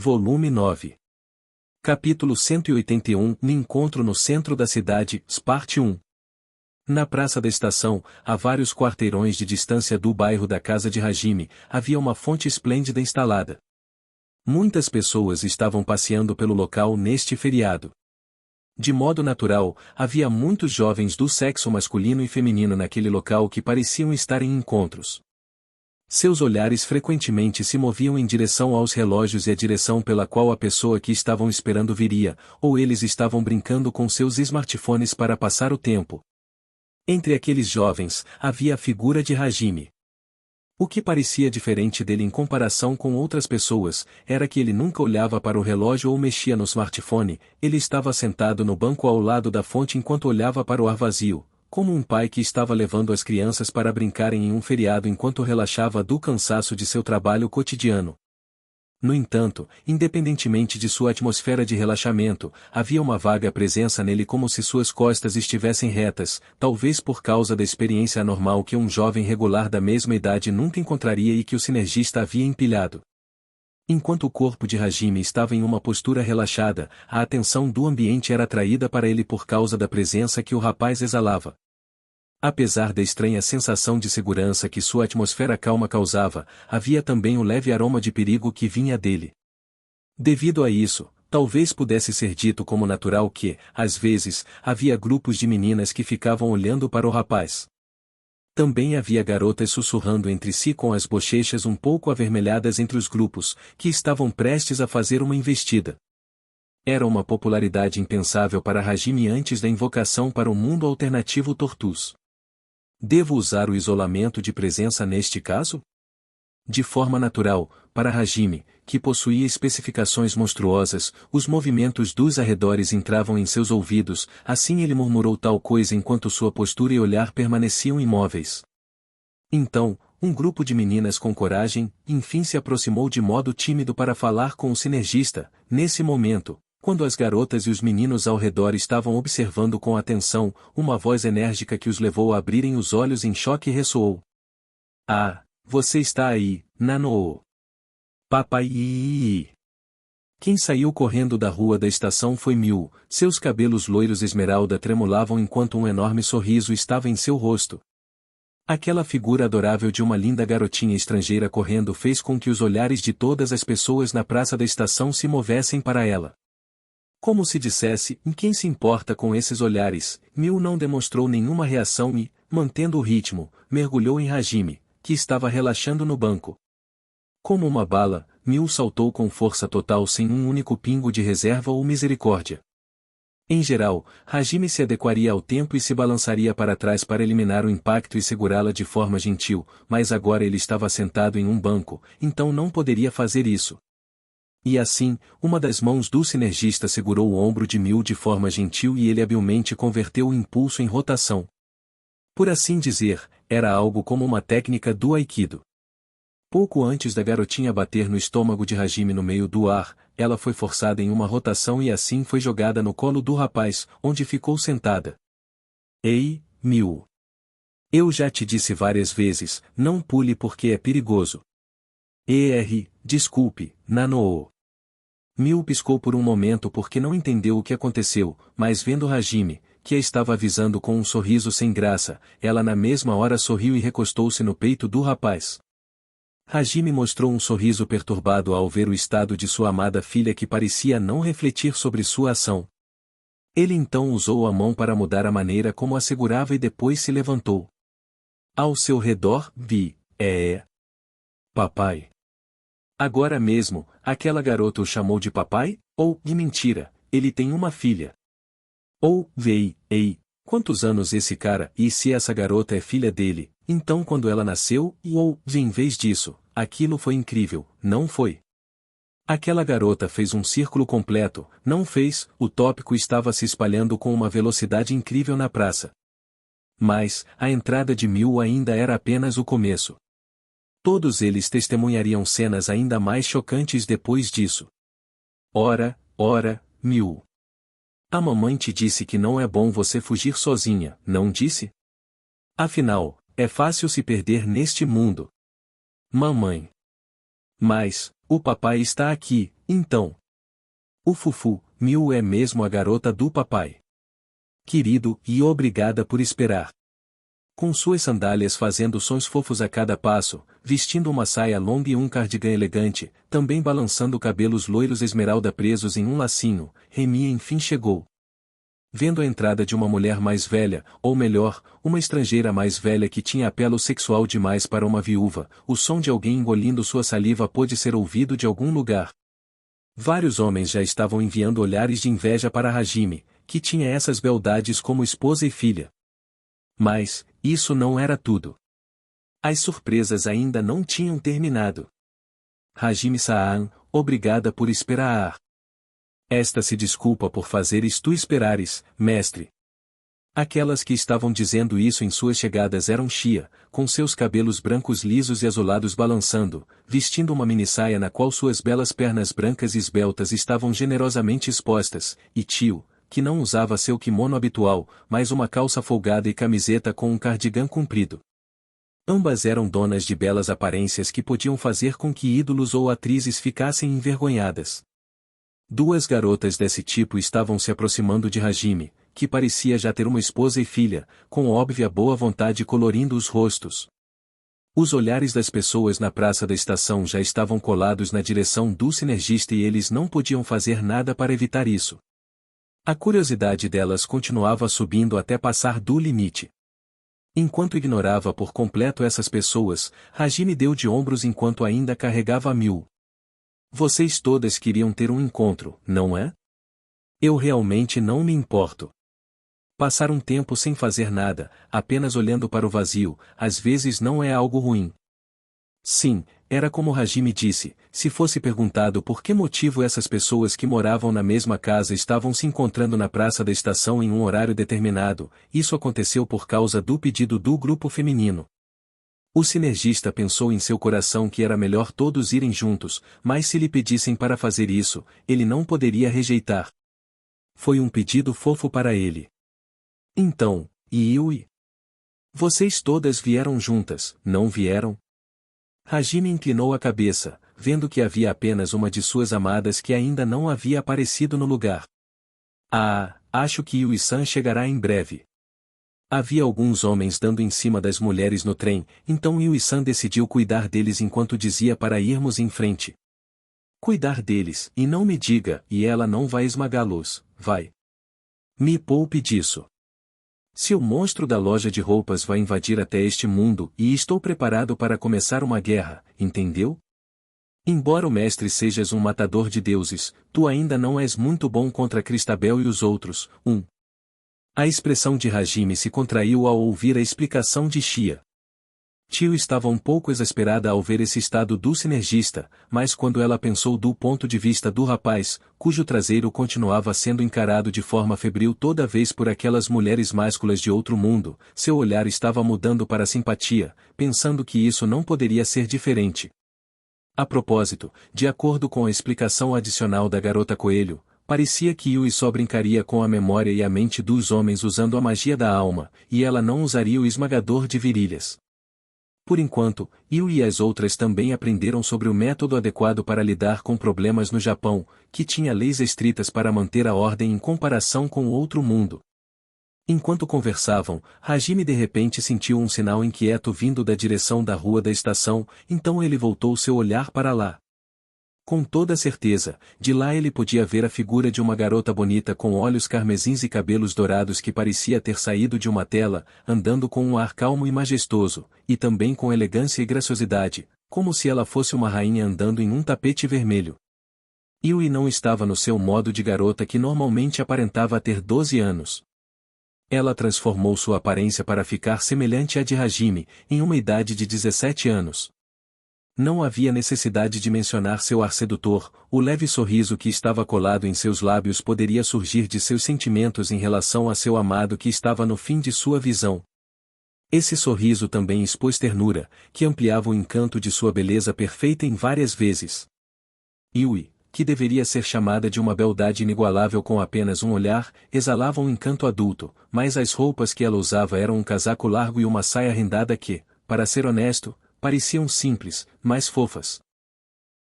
Volume 9. Capítulo 181. Encontro no centro da cidade, Parte 1. Na praça da estação, a vários quarteirões de distância do bairro da casa de Hajime, havia uma fonte esplêndida instalada. Muitas pessoas estavam passeando pelo local neste feriado. De modo natural, havia muitos jovens do sexo masculino e feminino naquele local que pareciam estar em encontros. Seus olhares frequentemente se moviam em direção aos relógios e a direção pela qual a pessoa que estavam esperando viria, ou eles estavam brincando com seus smartphones para passar o tempo. Entre aqueles jovens, havia a figura de Hajime. O que parecia diferente dele em comparação com outras pessoas, era que ele nunca olhava para o relógio ou mexia no smartphone, ele estava sentado no banco ao lado da fonte enquanto olhava para o ar vazio, como um pai que estava levando as crianças para brincarem em um feriado enquanto relaxava do cansaço de seu trabalho cotidiano. No entanto, independentemente de sua atmosfera de relaxamento, havia uma vaga presença nele como se suas costas estivessem retas, talvez por causa da experiência anormal que um jovem regular da mesma idade nunca encontraria e que o sinergista havia empilhado. Enquanto o corpo de Hajime estava em uma postura relaxada, a atenção do ambiente era atraída para ele por causa da presença que o rapaz exalava. Apesar da estranha sensação de segurança que sua atmosfera calma causava, havia também um leve aroma de perigo que vinha dele. Devido a isso, talvez pudesse ser dito como natural que, às vezes, havia grupos de meninas que ficavam olhando para o rapaz. Também havia garotas sussurrando entre si com as bochechas um pouco avermelhadas entre os grupos, que estavam prestes a fazer uma investida. Era uma popularidade impensável para Hajime antes da invocação para o mundo alternativo Tortus. Devo usar o isolamento de presença neste caso? De forma natural, para Hajime, que possuía especificações monstruosas, os movimentos dos arredores entravam em seus ouvidos, assim ele murmurou tal coisa enquanto sua postura e olhar permaneciam imóveis. Então, um grupo de meninas com coragem, enfim se aproximou de modo tímido para falar com o sinergista. Nesse momento, quando as garotas e os meninos ao redor estavam observando com atenção, uma voz enérgica que os levou a abrirem os olhos em choque ressoou. Ah, você está aí, Nanoo. Papai. Quem saiu correndo da rua da estação foi Miu, seus cabelos loiros esmeralda tremulavam enquanto um enorme sorriso estava em seu rosto. Aquela figura adorável de uma linda garotinha estrangeira correndo fez com que os olhares de todas as pessoas na praça da estação se movessem para ela. Como se dissesse, em quem se importa com esses olhares, Miu não demonstrou nenhuma reação e, mantendo o ritmo, mergulhou em Hajime, que estava relaxando no banco. Como uma bala, Miu saltou com força total sem um único pingo de reserva ou misericórdia. Em geral, Hajime se adequaria ao tempo e se balançaria para trás para eliminar o impacto e segurá-la de forma gentil, mas agora ele estava sentado em um banco, então não poderia fazer isso. E assim, uma das mãos do sinergista segurou o ombro de Miu de forma gentil e ele habilmente converteu o impulso em rotação. Por assim dizer, era algo como uma técnica do Aikido. Pouco antes da garotinha bater no estômago de Hajime no meio do ar, ela foi forçada em uma rotação e assim foi jogada no colo do rapaz, onde ficou sentada. Ei, Miu. Eu já te disse várias vezes, não pule porque é perigoso. Desculpe, Nanoo. Miu piscou por um momento porque não entendeu o que aconteceu, mas vendo Hajime, que a estava avisando com um sorriso sem graça, ela na mesma hora sorriu e recostou-se no peito do rapaz. Hajime mostrou um sorriso perturbado ao ver o estado de sua amada filha que parecia não refletir sobre sua ação. Ele então usou a mão para mudar a maneira como a segurava e depois se levantou. Ao seu redor, vi, papai. Agora mesmo, aquela garota o chamou de papai? Ou, de mentira, ele tem uma filha. Ou, quantos anos esse cara, e se essa garota é filha dele, então quando ela nasceu, em vez disso, aquilo foi incrível, não foi? Aquela garota fez um círculo completo, não fez, o tópico estava se espalhando com uma velocidade incrível na praça. Mas, a entrada de Miu ainda era apenas o começo. Todos eles testemunhariam cenas ainda mais chocantes depois disso. Ora, Miu. A mamãe te disse que não é bom você fugir sozinha, não disse? Afinal, é fácil se perder neste mundo. Mamãe. Mas, O papai está aqui, então. O Fufu, Miu é mesmo a garota do papai. Querido, e obrigada por esperar. Com suas sandálias fazendo sons fofos a cada passo, vestindo uma saia longa e um cardigan elegante, também balançando cabelos loiros esmeralda presos em um lacinho, Remy enfim chegou. Vendo a entrada de uma mulher mais velha, ou melhor, uma estrangeira mais velha que tinha apelo sexual demais para uma viúva, o som de alguém engolindo sua saliva pôde ser ouvido de algum lugar. Vários homens já estavam enviando olhares de inveja para Hajime, que tinha essas beldades como esposa e filha. Mas, isso não era tudo. As surpresas ainda não tinham terminado. Hajime-san, obrigada por esperar. Esta se desculpa por fazer isto esperares, mestre. Aquelas que estavam dizendo isso em suas chegadas eram Xia, com seus cabelos brancos lisos e azulados balançando, vestindo uma minissaia na qual suas belas pernas brancas e esbeltas estavam generosamente expostas, e Tio, que não usava seu kimono habitual, mas uma calça folgada e camiseta com um cardigan comprido. Ambas eram donas de belas aparências que podiam fazer com que ídolos ou atrizes ficassem envergonhadas. Duas garotas desse tipo estavam se aproximando de Hajime, que parecia já ter uma esposa e filha, com óbvia boa vontade colorindo os rostos. Os olhares das pessoas na praça da estação já estavam colados na direção do sinergista e eles não podiam fazer nada para evitar isso. A curiosidade delas continuava subindo até passar do limite. Enquanto ignorava por completo essas pessoas, Hajime deu de ombros enquanto ainda carregava a Miu. Vocês todas queriam ter um encontro, não é? Eu realmente não me importo. Passar um tempo sem fazer nada, apenas olhando para o vazio, às vezes não é algo ruim. Sim, era como Hajime disse, se fosse perguntado por que motivo essas pessoas que moravam na mesma casa estavam se encontrando na praça da estação em um horário determinado, isso aconteceu por causa do pedido do grupo feminino. O sinergista pensou em seu coração que era melhor todos irem juntos, mas se lhe pedissem para fazer isso, ele não poderia rejeitar. Foi um pedido fofo para ele. Então, e Yui? Vocês todas vieram juntas, não vieram? Hajime inclinou a cabeça, vendo que havia apenas uma de suas amadas que ainda não havia aparecido no lugar. Ah, acho que Yui-san chegará em breve. Havia alguns homens dando em cima das mulheres no trem, então Yui-san decidiu cuidar deles enquanto dizia para irmos em frente. Cuidar deles, e não me diga, e ela não vai esmagá-los, vai. Me poupe disso. Se o monstro da loja de roupas vai invadir até este mundo e estou preparado para começar uma guerra, entendeu? Embora o mestre sejas um matador de deuses, tu ainda não és muito bom contra Cristabel e os outros. A expressão de Hajime se contraiu ao ouvir a explicação de Xia. Tio estava um pouco exasperada ao ver esse estado do sinergista, mas quando ela pensou do ponto de vista do rapaz, cujo traseiro continuava sendo encarado de forma febril toda vez por aquelas mulheres másculas de outro mundo, seu olhar estava mudando para simpatia, pensando que isso não poderia ser diferente. A propósito, de acordo com a explicação adicional da garota coelho, parecia que Yui só brincaria com a memória e a mente dos homens usando a magia da alma, e ela não usaria o esmagador de virilhas. Por enquanto, Yui e as outras também aprenderam sobre o método adequado para lidar com problemas no Japão, que tinha leis estritas para manter a ordem em comparação com o outro mundo. Enquanto conversavam, Hajime de repente sentiu um sinal inquieto vindo da direção da rua da estação, então ele voltou seu olhar para lá. Com toda certeza, de lá ele podia ver a figura de uma garota bonita com olhos carmesins e cabelos dourados que parecia ter saído de uma tela, andando com um ar calmo e majestoso, e também com elegância e graciosidade, como se ela fosse uma rainha andando em um tapete vermelho. Yui não estava no seu modo de garota que normalmente aparentava ter 12 anos. Ela transformou sua aparência para ficar semelhante à de Hajime, em uma idade de 17 anos. Não havia necessidade de mencionar seu ar sedutor, o leve sorriso que estava colado em seus lábios poderia surgir de seus sentimentos em relação a seu amado que estava no fim de sua visão. Esse sorriso também expôs ternura, que ampliava o encanto de sua beleza perfeita em várias vezes. Yui, que deveria ser chamada de uma beldade inigualável com apenas um olhar, exalava um encanto adulto, mas as roupas que ela usava eram um casaco largo e uma saia rendada que, para ser honesto, pareciam simples, mas fofas.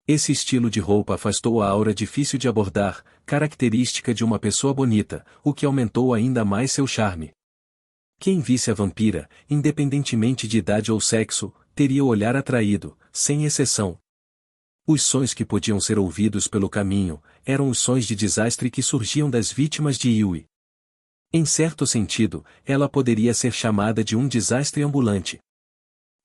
Esse estilo de roupa afastou a aura difícil de abordar, característica de uma pessoa bonita, o que aumentou ainda mais seu charme. Quem visse a vampira, independentemente de idade ou sexo, teria o olhar atraído, sem exceção. Os sons que podiam ser ouvidos pelo caminho, eram os sons de desastre que surgiam das vítimas de Yui. Em certo sentido, ela poderia ser chamada de um desastre ambulante.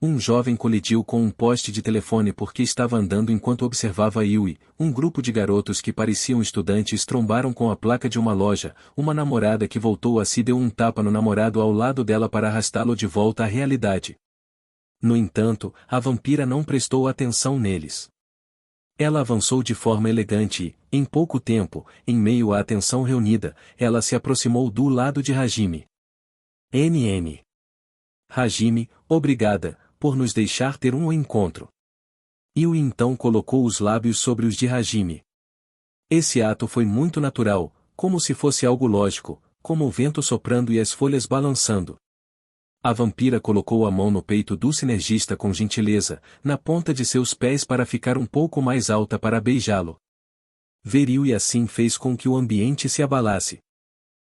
Um jovem colidiu com um poste de telefone porque estava andando enquanto observava Yui. Um grupo de garotos que pareciam estudantes trombaram com a placa de uma loja. Uma namorada que voltou a si deu um tapa no namorado ao lado dela para arrastá-lo de volta à realidade. No entanto, a vampira não prestou atenção neles. Ela avançou de forma elegante e, em pouco tempo, em meio à atenção reunida, ela se aproximou do lado de Hajime. NM. Hajime, obrigada, por nos deixar ter um encontro. Yui então colocou os lábios sobre os de Hajime. Esse ato foi muito natural, como se fosse algo lógico, como o vento soprando e as folhas balançando. A vampira colocou a mão no peito do sinergista com gentileza, na ponta de seus pés para ficar um pouco mais alta para beijá-lo. Ver Yui assim fez com que o ambiente se abalasse.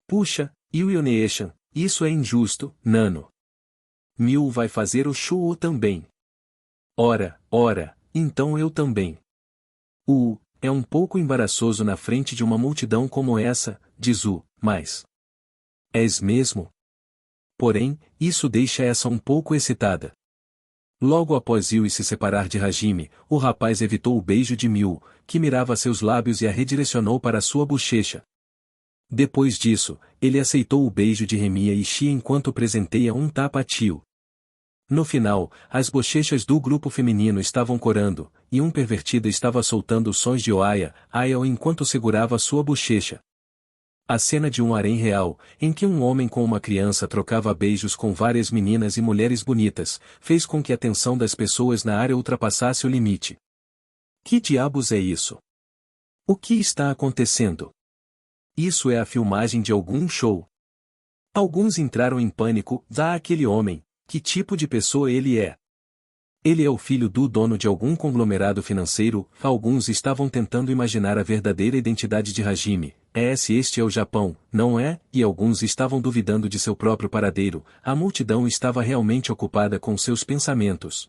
Puxa, Yui Oneeshan, isso é injusto, Nano. Miu vai fazer o show também. Ora, então eu também. É um pouco embaraçoso na frente de uma multidão como essa, diz mas... És mesmo? Porém, isso deixa essa um pouco excitada. Logo após Yui se separar de Hajime, o rapaz evitou o beijo de Miu, que mirava seus lábios e a redirecionou para sua bochecha. Depois disso, ele aceitou o beijo de Remiya e Shi enquanto presenteia um tapa a Tio. No final, as bochechas do grupo feminino estavam corando, e um pervertido estava soltando sons de Oaya, enquanto segurava sua bochecha. A cena de um harém real, em que um homem com uma criança trocava beijos com várias meninas e mulheres bonitas, fez com que a atenção das pessoas na área ultrapassasse o limite. Que diabos é isso? O que está acontecendo? Isso é a filmagem de algum show. Alguns entraram em pânico. Aquele homem, que tipo de pessoa ele é? Ele é o filho do dono de algum conglomerado financeiro. Alguns estavam tentando imaginar a verdadeira identidade de Hajime. Este é o Japão, não é? E alguns estavam duvidando de seu próprio paradeiro. A multidão estava realmente ocupada com seus pensamentos.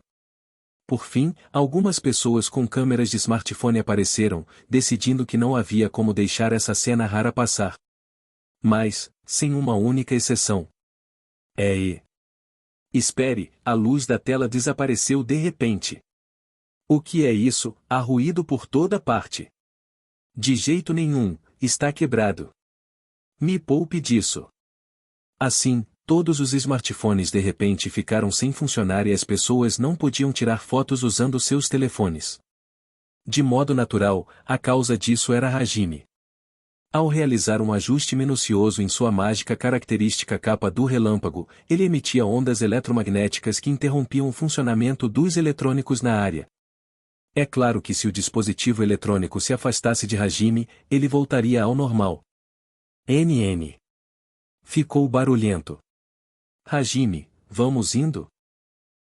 Por fim, algumas pessoas com câmeras de smartphone apareceram, decidindo que não havia como deixar essa cena rara passar. Mas, sem uma única exceção. Espere, a luz da tela desapareceu de repente. O que é isso? Há ruído por toda parte. De jeito nenhum, está quebrado. Me poupe disso. Assim, todos os smartphones de repente ficaram sem funcionar e as pessoas não podiam tirar fotos usando seus telefones. De modo natural, a causa disso era Hajime. Ao realizar um ajuste minucioso em sua mágica característica capa do relâmpago, ele emitia ondas eletromagnéticas que interrompiam o funcionamento dos eletrônicos na área. É claro que se o dispositivo eletrônico se afastasse de Hajime, ele voltaria ao normal. Ficou barulhento. Hajime, vamos indo?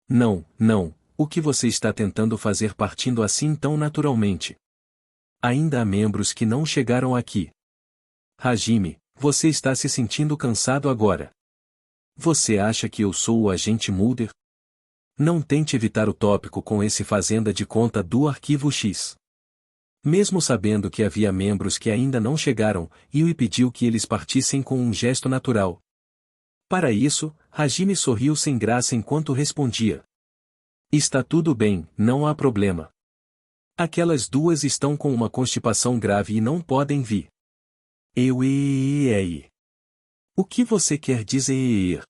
Não, o que você está tentando fazer partindo assim tão naturalmente? Ainda há membros que não chegaram aqui. Hajime, você está se sentindo cansado agora. Você acha que eu sou o agente Mulder? Não tente evitar o tópico com esse fazenda de conta do arquivo X. Mesmo sabendo que havia membros que ainda não chegaram, Yui pediu que eles partissem com um gesto natural. Para isso, Hajime sorriu sem graça enquanto respondia. Está tudo bem, não há problema. Aquelas duas estão com uma constipação grave e não podem vir. O que você quer dizer?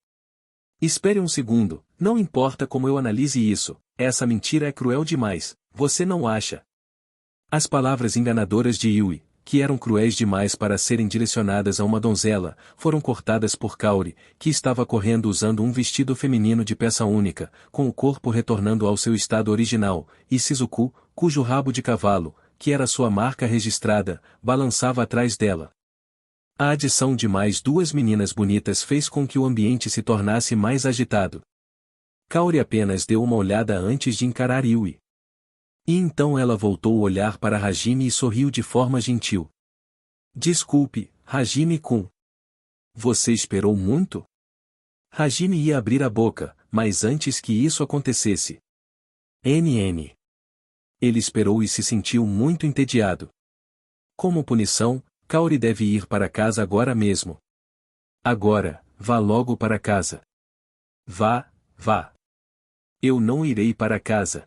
Espere um segundo, não importa como eu analise isso, essa mentira é cruel demais, você não acha? As palavras enganadoras de Yui, que eram cruéis demais para serem direcionadas a uma donzela, foram cortadas por Kaori, que estava correndo usando um vestido feminino de peça única, com o corpo retornando ao seu estado original, e Shizuku, cujo rabo de cavalo, que era sua marca registrada, balançava atrás dela. A adição de mais duas meninas bonitas fez com que o ambiente se tornasse mais agitado. Kaori apenas deu uma olhada antes de encarar Yui. E então ela voltou o olhar para Hajime e sorriu de forma gentil. Desculpe, Hajime-kun. Você esperou muito? Hajime ia abrir a boca, mas antes que isso acontecesse. NN. Ele esperou e se sentiu muito entediado. Como punição, Kaori deve ir para casa agora mesmo. Agora, vá logo para casa. Vá, vá. Eu não irei para casa.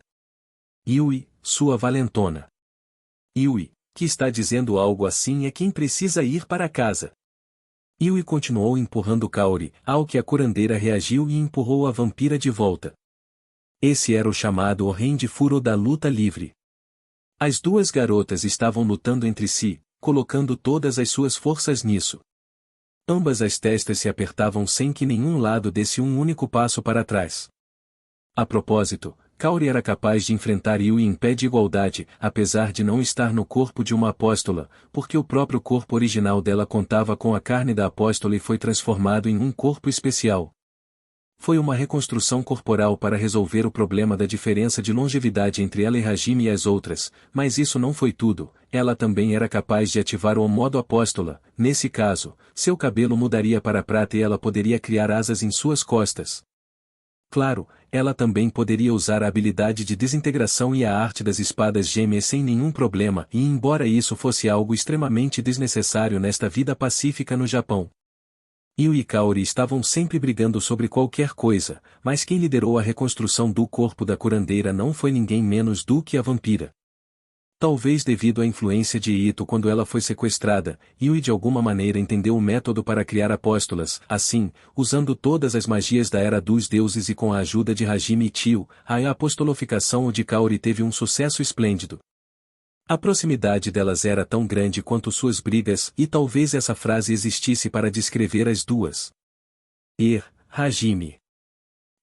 Yui, sua valentona. Yui, que está dizendo algo assim é quem precisa ir para casa. Yui continuou empurrando Kaori, ao que a curandeira reagiu e empurrou a vampira de volta. Esse era o chamado Oren Furo da luta livre. As duas garotas estavam lutando entre si, colocando todas as suas forças nisso. Ambas as testas se apertavam sem que nenhum lado desse um único passo para trás. A propósito, Kaori era capaz de enfrentar Yui em pé de igualdade, apesar de não estar no corpo de uma apóstola, porque o próprio corpo original dela contava com a carne da apóstola e foi transformado em um corpo especial. Foi uma reconstrução corporal para resolver o problema da diferença de longevidade entre ela e Hajime e as outras, mas isso não foi tudo, ela também era capaz de ativar o modo apóstola, nesse caso, seu cabelo mudaria para prata e ela poderia criar asas em suas costas. Claro, ela também poderia usar a habilidade de desintegração e a arte das espadas gêmeas sem nenhum problema, e embora isso fosse algo extremamente desnecessário nesta vida pacífica no Japão. Yui e Kaori estavam sempre brigando sobre qualquer coisa, mas quem liderou a reconstrução do corpo da curandeira não foi ninguém menos do que a vampira. Talvez devido à influência de Ito quando ela foi sequestrada, Yui de alguma maneira entendeu o método para criar apóstolas, assim, usando todas as magias da Era dos Deuses e com a ajuda de Hajime e Tio, a apostolificação de Kaori teve um sucesso esplêndido. A proximidade delas era tão grande quanto suas brigas, e talvez essa frase existisse para descrever as duas. Hajime.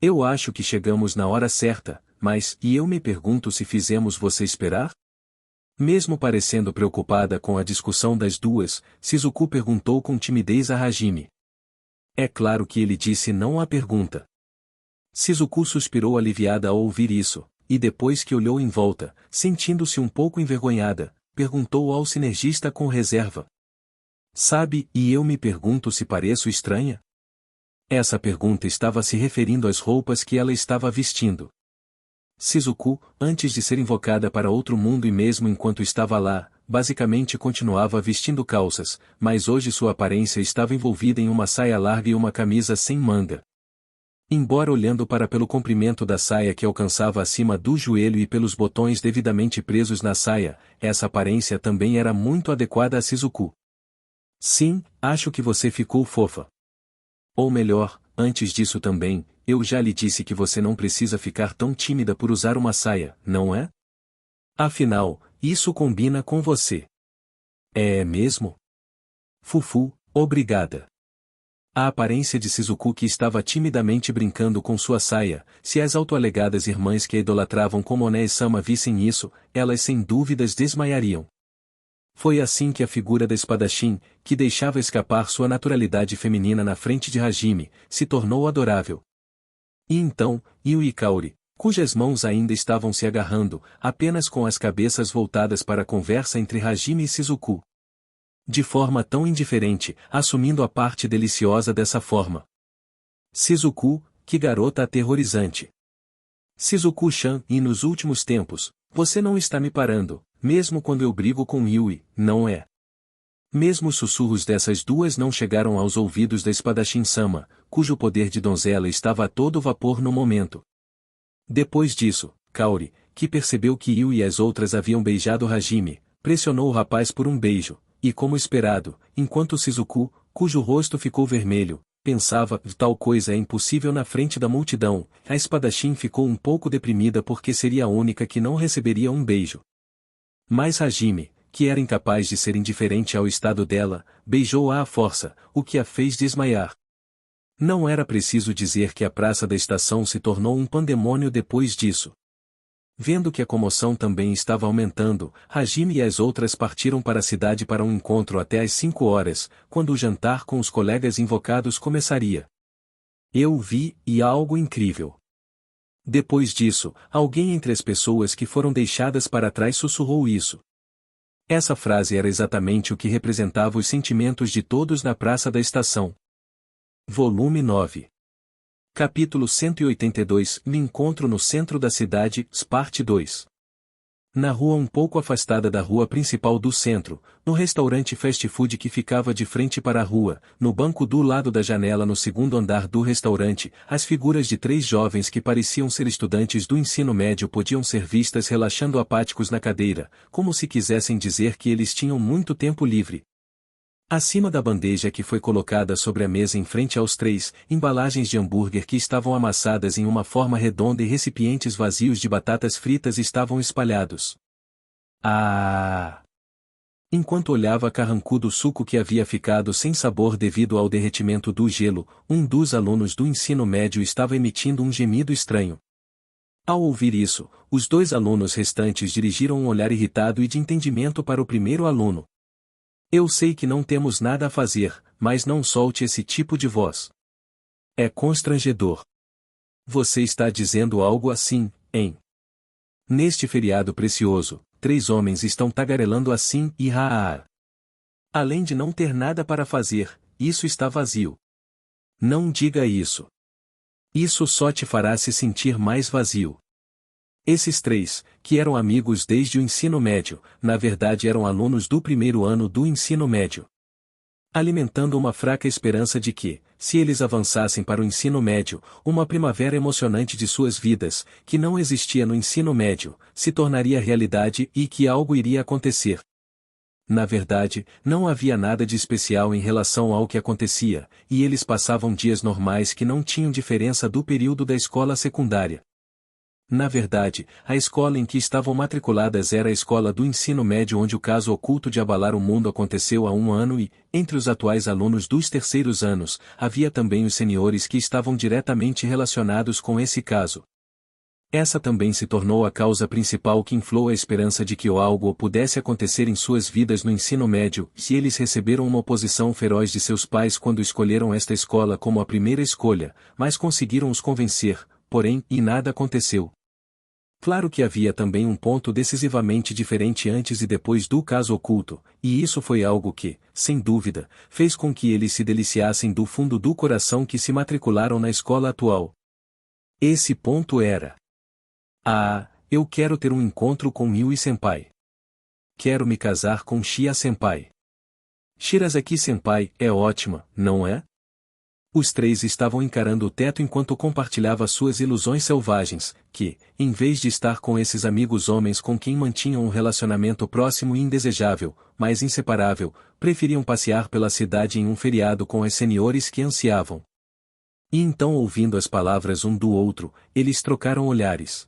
Eu acho que chegamos na hora certa, mas, e eu me pergunto se fizemos você esperar? Mesmo parecendo preocupada com a discussão das duas, Shizuku perguntou com timidez a Hajime. É claro que ele disse não à pergunta. Shizuku suspirou aliviada ao ouvir isso. E depois que olhou em volta, sentindo-se um pouco envergonhada, perguntou ao sinergista com reserva. Sabe, e eu me pergunto se pareço estranha? Essa pergunta estava se referindo às roupas que ela estava vestindo. Shizuku, antes de ser invocada para outro mundo e mesmo enquanto estava lá, basicamente continuava vestindo calças, mas hoje sua aparência estava envolvida em uma saia larga e uma camisa sem manga. Embora olhando pelo comprimento da saia que alcançava acima do joelho e pelos botões devidamente presos na saia, essa aparência também era muito adequada a Shizuku. Sim, acho que você ficou fofa. Ou melhor, antes disso também, eu já lhe disse que você não precisa ficar tão tímida por usar uma saia, não é? Afinal, isso combina com você. É mesmo? Fufu, obrigada. A aparência de Shizuku que estava timidamente brincando com sua saia, se as autoalegadas irmãs que a idolatravam como One e Sama vissem isso, elas sem dúvidas desmaiariam. Foi assim que a figura da espadachim, que deixava escapar sua naturalidade feminina na frente de Hajime, se tornou adorável. E então, Yui e Kaori, cujas mãos ainda estavam se agarrando, apenas com as cabeças voltadas para a conversa entre Hajime e Shizuku. De forma tão indiferente, assumindo a parte deliciosa dessa forma. Shizuku, que garota aterrorizante. Shizuku-chan, e nos últimos tempos, você não está me parando, mesmo quando eu brigo com Yui, não é? Mesmo os sussurros dessas duas não chegaram aos ouvidos da espadachim-sama, cujo poder de donzela estava a todo vapor no momento. Depois disso, Kaori, que percebeu que Yui e as outras haviam beijado Hajime, pressionou o rapaz por um beijo. E como esperado, enquanto Shizuku, cujo rosto ficou vermelho, pensava, tal coisa é impossível na frente da multidão, a espadachim ficou um pouco deprimida porque seria a única que não receberia um beijo. Mas Hajime, que era incapaz de ser indiferente ao estado dela, beijou-a à força, o que a fez desmaiar. Não era preciso dizer que a praça da estação se tornou um pandemônio depois disso. Vendo que a comoção também estava aumentando, Hajime e as outras partiram para a cidade para um encontro até às 5 horas, quando o jantar com os colegas invocados começaria. Eu vi, e algo incrível. Depois disso, alguém entre as pessoas que foram deixadas para trás sussurrou isso. Essa frase era exatamente o que representava os sentimentos de todos na Praça da Estação. Volume 9. Capítulo 182 Me encontro no centro da cidade, parte 2. Na rua um pouco afastada da rua principal do centro, no restaurante fast food que ficava de frente para a rua, no banco do lado da janela no segundo andar do restaurante, as figuras de 3 jovens que pareciam ser estudantes do ensino médio podiam ser vistas relaxando apáticos na cadeira, como se quisessem dizer que eles tinham muito tempo livre. Acima da bandeja que foi colocada sobre a mesa em frente aos 3, embalagens de hambúrguer que estavam amassadas em uma forma redonda e recipientes vazios de batatas fritas estavam espalhados. Ah! Enquanto olhava carrancudo o suco que havia ficado sem sabor devido ao derretimento do gelo, um dos alunos do ensino médio estava emitindo um gemido estranho. Ao ouvir isso, os 2 alunos restantes dirigiram um olhar irritado e de entendimento para o primeiro aluno. Eu sei que não temos nada a fazer, mas não solte esse tipo de voz. É constrangedor. Você está dizendo algo assim, hein? Neste feriado precioso, 3 homens estão tagarelando assim e Além de não ter nada para fazer, isso está vazio. Não diga isso. Isso só te fará se sentir mais vazio. Esses 3, que eram amigos desde o ensino médio, na verdade eram alunos do primeiro ano do ensino médio. Alimentando uma fraca esperança de que, se eles avançassem para o ensino médio, uma primavera emocionante de suas vidas, que não existia no ensino médio, se tornaria realidade e que algo iria acontecer. Na verdade, não havia nada de especial em relação ao que acontecia, e eles passavam dias normais que não tinham diferença do período da escola secundária. Na verdade, a escola em que estavam matriculadas era a escola do ensino médio onde o caso oculto de abalar o mundo aconteceu há 1 ano e, entre os atuais alunos dos terceiros anos, havia também os seniores que estavam diretamente relacionados com esse caso. Essa também se tornou a causa principal que inflou a esperança de que algo pudesse acontecer em suas vidas no ensino médio, se eles receberam uma oposição feroz de seus pais quando escolheram esta escola como a primeira escolha, mas conseguiram os convencer, porém, e nada aconteceu. Claro que havia também um ponto decisivamente diferente antes e depois do caso oculto, e isso foi algo que, sem dúvida, fez com que eles se deliciassem do fundo do coração que se matricularam na escola atual. Esse ponto era: eu quero ter um encontro com Yui-senpai. Quero me casar com Shia-senpai. Shirazaki-senpai é ótima, não é? Os 3 estavam encarando o teto enquanto compartilhava suas ilusões selvagens, que, em vez de estar com esses amigos homens com quem mantinham um relacionamento próximo e indesejável, mas inseparável, preferiam passear pela cidade em um feriado com as seniores que ansiavam. E então, ouvindo as palavras um do outro, eles trocaram olhares.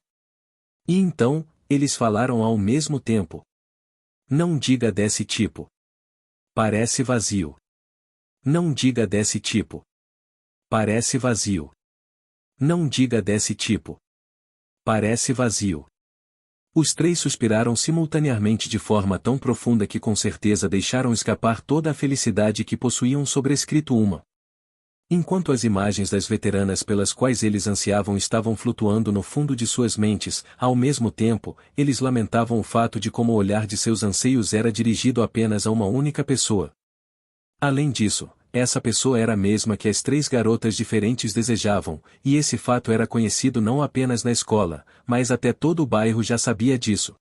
E então, eles falaram ao mesmo tempo. Não diga desse tipo. Parece vazio. Não diga desse tipo. Parece vazio. Não diga desse tipo. Parece vazio. Os 3 suspiraram simultaneamente de forma tão profunda que com certeza deixaram escapar toda a felicidade que possuíam sobrescrito uma. Enquanto as imagens das veteranas pelas quais eles ansiavam estavam flutuando no fundo de suas mentes, ao mesmo tempo, eles lamentavam o fato de como o olhar de seus anseios era dirigido apenas a uma única pessoa. Além disso, essa pessoa era a mesma que as 3 garotas diferentes desejavam, e esse fato era conhecido não apenas na escola, mas até todo o bairro já sabia disso.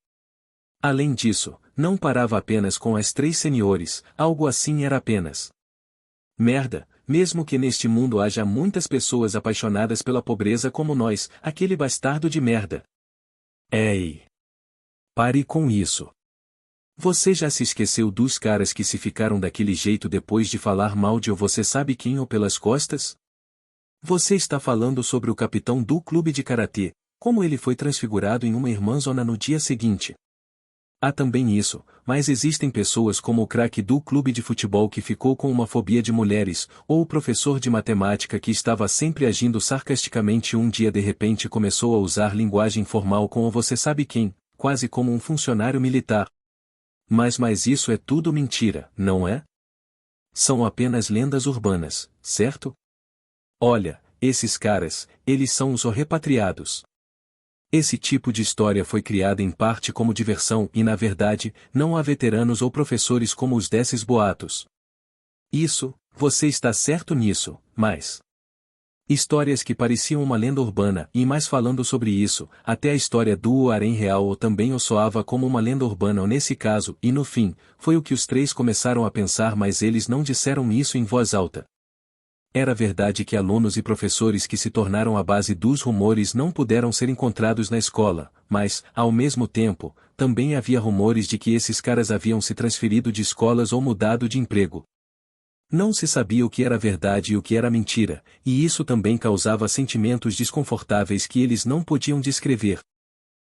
Além disso, não parava apenas com as 3 seniores, algo assim era apenas merda, mesmo que neste mundo haja muitas pessoas apaixonadas pela pobreza como nós, aquele bastardo de merda. Ei! Pare com isso. Você já se esqueceu dos caras que se ficaram daquele jeito depois de falar mal de ou você sabe quem ou pelas costas? Você está falando sobre o capitão do clube de karatê, como ele foi transfigurado em uma irmãzona no dia seguinte. Há também isso, mas existem pessoas como o craque do clube de futebol que ficou com uma fobia de mulheres, ou o professor de matemática que estava sempre agindo sarcasticamente e um dia de repente começou a usar linguagem formal com o você sabe quem, quase como um funcionário militar. Mas isso é tudo mentira, não é? São apenas lendas urbanas, certo? Olha, esses caras, eles são os repatriados. Esse tipo de história foi criada em parte como diversão e na verdade, não há veteranos ou professores como os desses boatos. Isso, você está certo nisso, mas... Histórias que pareciam uma lenda urbana, e mais falando sobre isso, até a história do harém real ou também o soava como uma lenda urbana nesse caso, e no fim, foi o que os três começaram a pensar, mas eles não disseram isso em voz alta. Era verdade que alunos e professores que se tornaram a base dos rumores não puderam ser encontrados na escola, mas, ao mesmo tempo, também havia rumores de que esses caras haviam se transferido de escolas ou mudado de emprego. Não se sabia o que era verdade e o que era mentira, e isso também causava sentimentos desconfortáveis que eles não podiam descrever.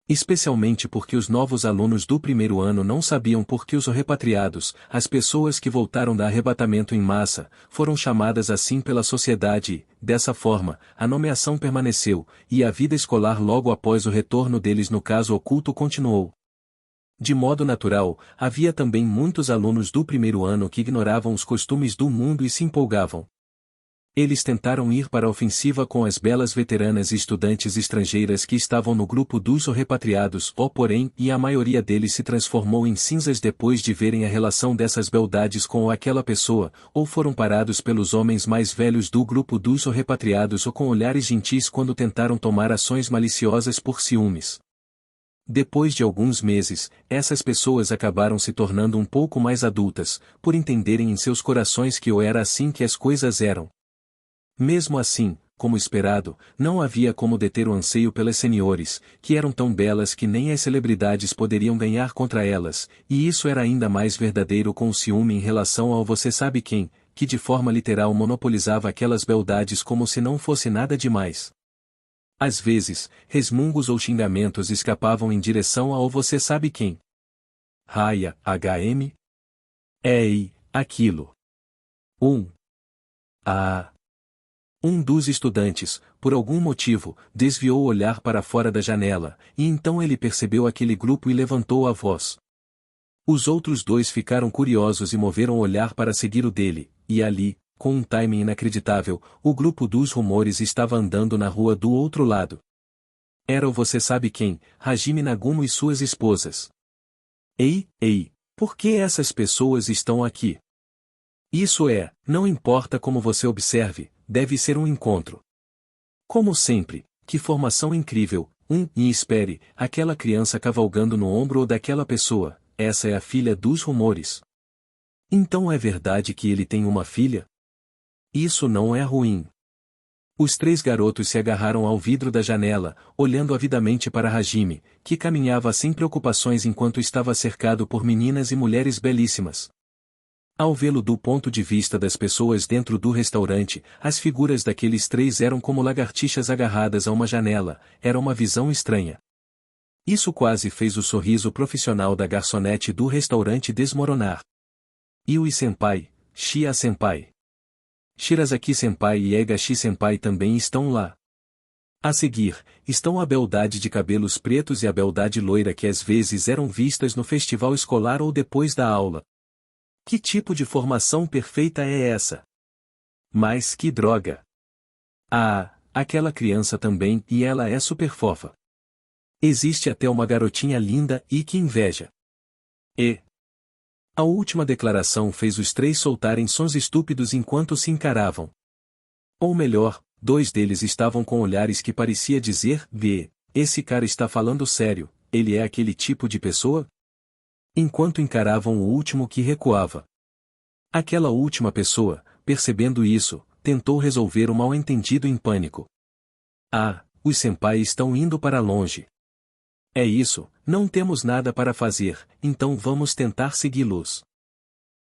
Especialmente porque os novos alunos do primeiro ano não sabiam por que os repatriados, as pessoas que voltaram da arrebatamento em massa, foram chamadas assim pela sociedade e, dessa forma, a nomeação permaneceu, e a vida escolar logo após o retorno deles no caso oculto continuou. De modo natural, havia também muitos alunos do primeiro ano que ignoravam os costumes do mundo e se empolgavam. Eles tentaram ir para a ofensiva com as belas veteranas e estudantes estrangeiras que estavam no grupo dos repatriados, porém, e a maioria deles se transformou em cinzas depois de verem a relação dessas beldades com aquela pessoa, ou foram parados pelos homens mais velhos do grupo dos repatriados ou com olhares gentis quando tentaram tomar ações maliciosas por ciúmes. Depois de alguns meses, essas pessoas acabaram se tornando um pouco mais adultas, por entenderem em seus corações que ou era assim que as coisas eram. Mesmo assim, como esperado, não havia como deter o anseio pelas seniores, que eram tão belas que nem as celebridades poderiam ganhar contra elas, e isso era ainda mais verdadeiro com o ciúme em relação ao você sabe quem, que de forma literal monopolizava aquelas beldades como se não fosse nada demais. Às vezes, resmungos ou xingamentos escapavam em direção ao você sabe quem. Raia, HM? Ei, aquilo. Ah. Um dos estudantes, por algum motivo, desviou o olhar para fora da janela, e então ele percebeu aquele grupo e levantou a voz. Os outros dois ficaram curiosos e moveram o olhar para seguir o dele, e ali, com um timing inacreditável, o grupo dos rumores estava andando na rua do outro lado. Era o você sabe quem, Hajime Nagumo e suas esposas. Ei, por que essas pessoas estão aqui? Isso é, não importa como você observe, deve ser um encontro. Como sempre, que formação incrível, e espere, aquela criança cavalgando no ombro ou daquela pessoa, essa é a filha dos rumores. Então é verdade que ele tem uma filha? Isso não é ruim. Os três garotos se agarraram ao vidro da janela, olhando avidamente para Hajime, que caminhava sem preocupações enquanto estava cercado por meninas e mulheres belíssimas. Ao vê-lo do ponto de vista das pessoas dentro do restaurante, as figuras daqueles três eram como lagartixas agarradas a uma janela, era uma visão estranha. Isso quase fez o sorriso profissional da garçonete do restaurante desmoronar. Yui-senpai, Shia-senpai, Shirazaki-senpai e Egashi-senpai também estão lá. A seguir, estão a beldade de cabelos pretos e a beldade loira que às vezes eram vistas no festival escolar ou depois da aula. Que tipo de formação perfeita é essa? Mas que droga! Ah, aquela criança também, e ela é super fofa. Existe até uma garotinha linda e que inveja. E a última declaração fez os três soltarem sons estúpidos enquanto se encaravam. Ou melhor, dois deles estavam com olhares que parecia dizer, vê, esse cara está falando sério, ele é aquele tipo de pessoa? Enquanto encaravam o último que recuava. Aquela última pessoa, percebendo isso, tentou resolver o mal-entendido em pânico. Ah, os senpai estão indo para longe. É isso, não temos nada para fazer, então vamos tentar segui-los.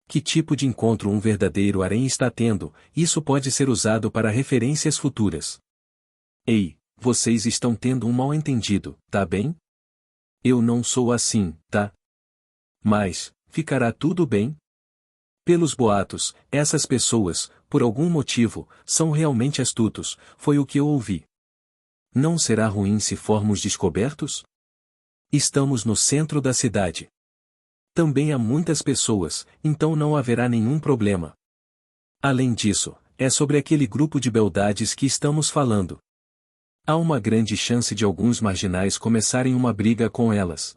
Que tipo de encontro um verdadeiro harém está tendo, isso pode ser usado para referências futuras. Ei, vocês estão tendo um mal-entendido, tá bem? Eu não sou assim, tá? Mas, ficará tudo bem? Pelos boatos, essas pessoas, por algum motivo, são realmente astutos, foi o que eu ouvi. Não será ruim se formos descobertos? Estamos no centro da cidade. Também há muitas pessoas, então não haverá nenhum problema. Além disso, é sobre aquele grupo de beldades que estamos falando. Há uma grande chance de alguns marginais começarem uma briga com elas.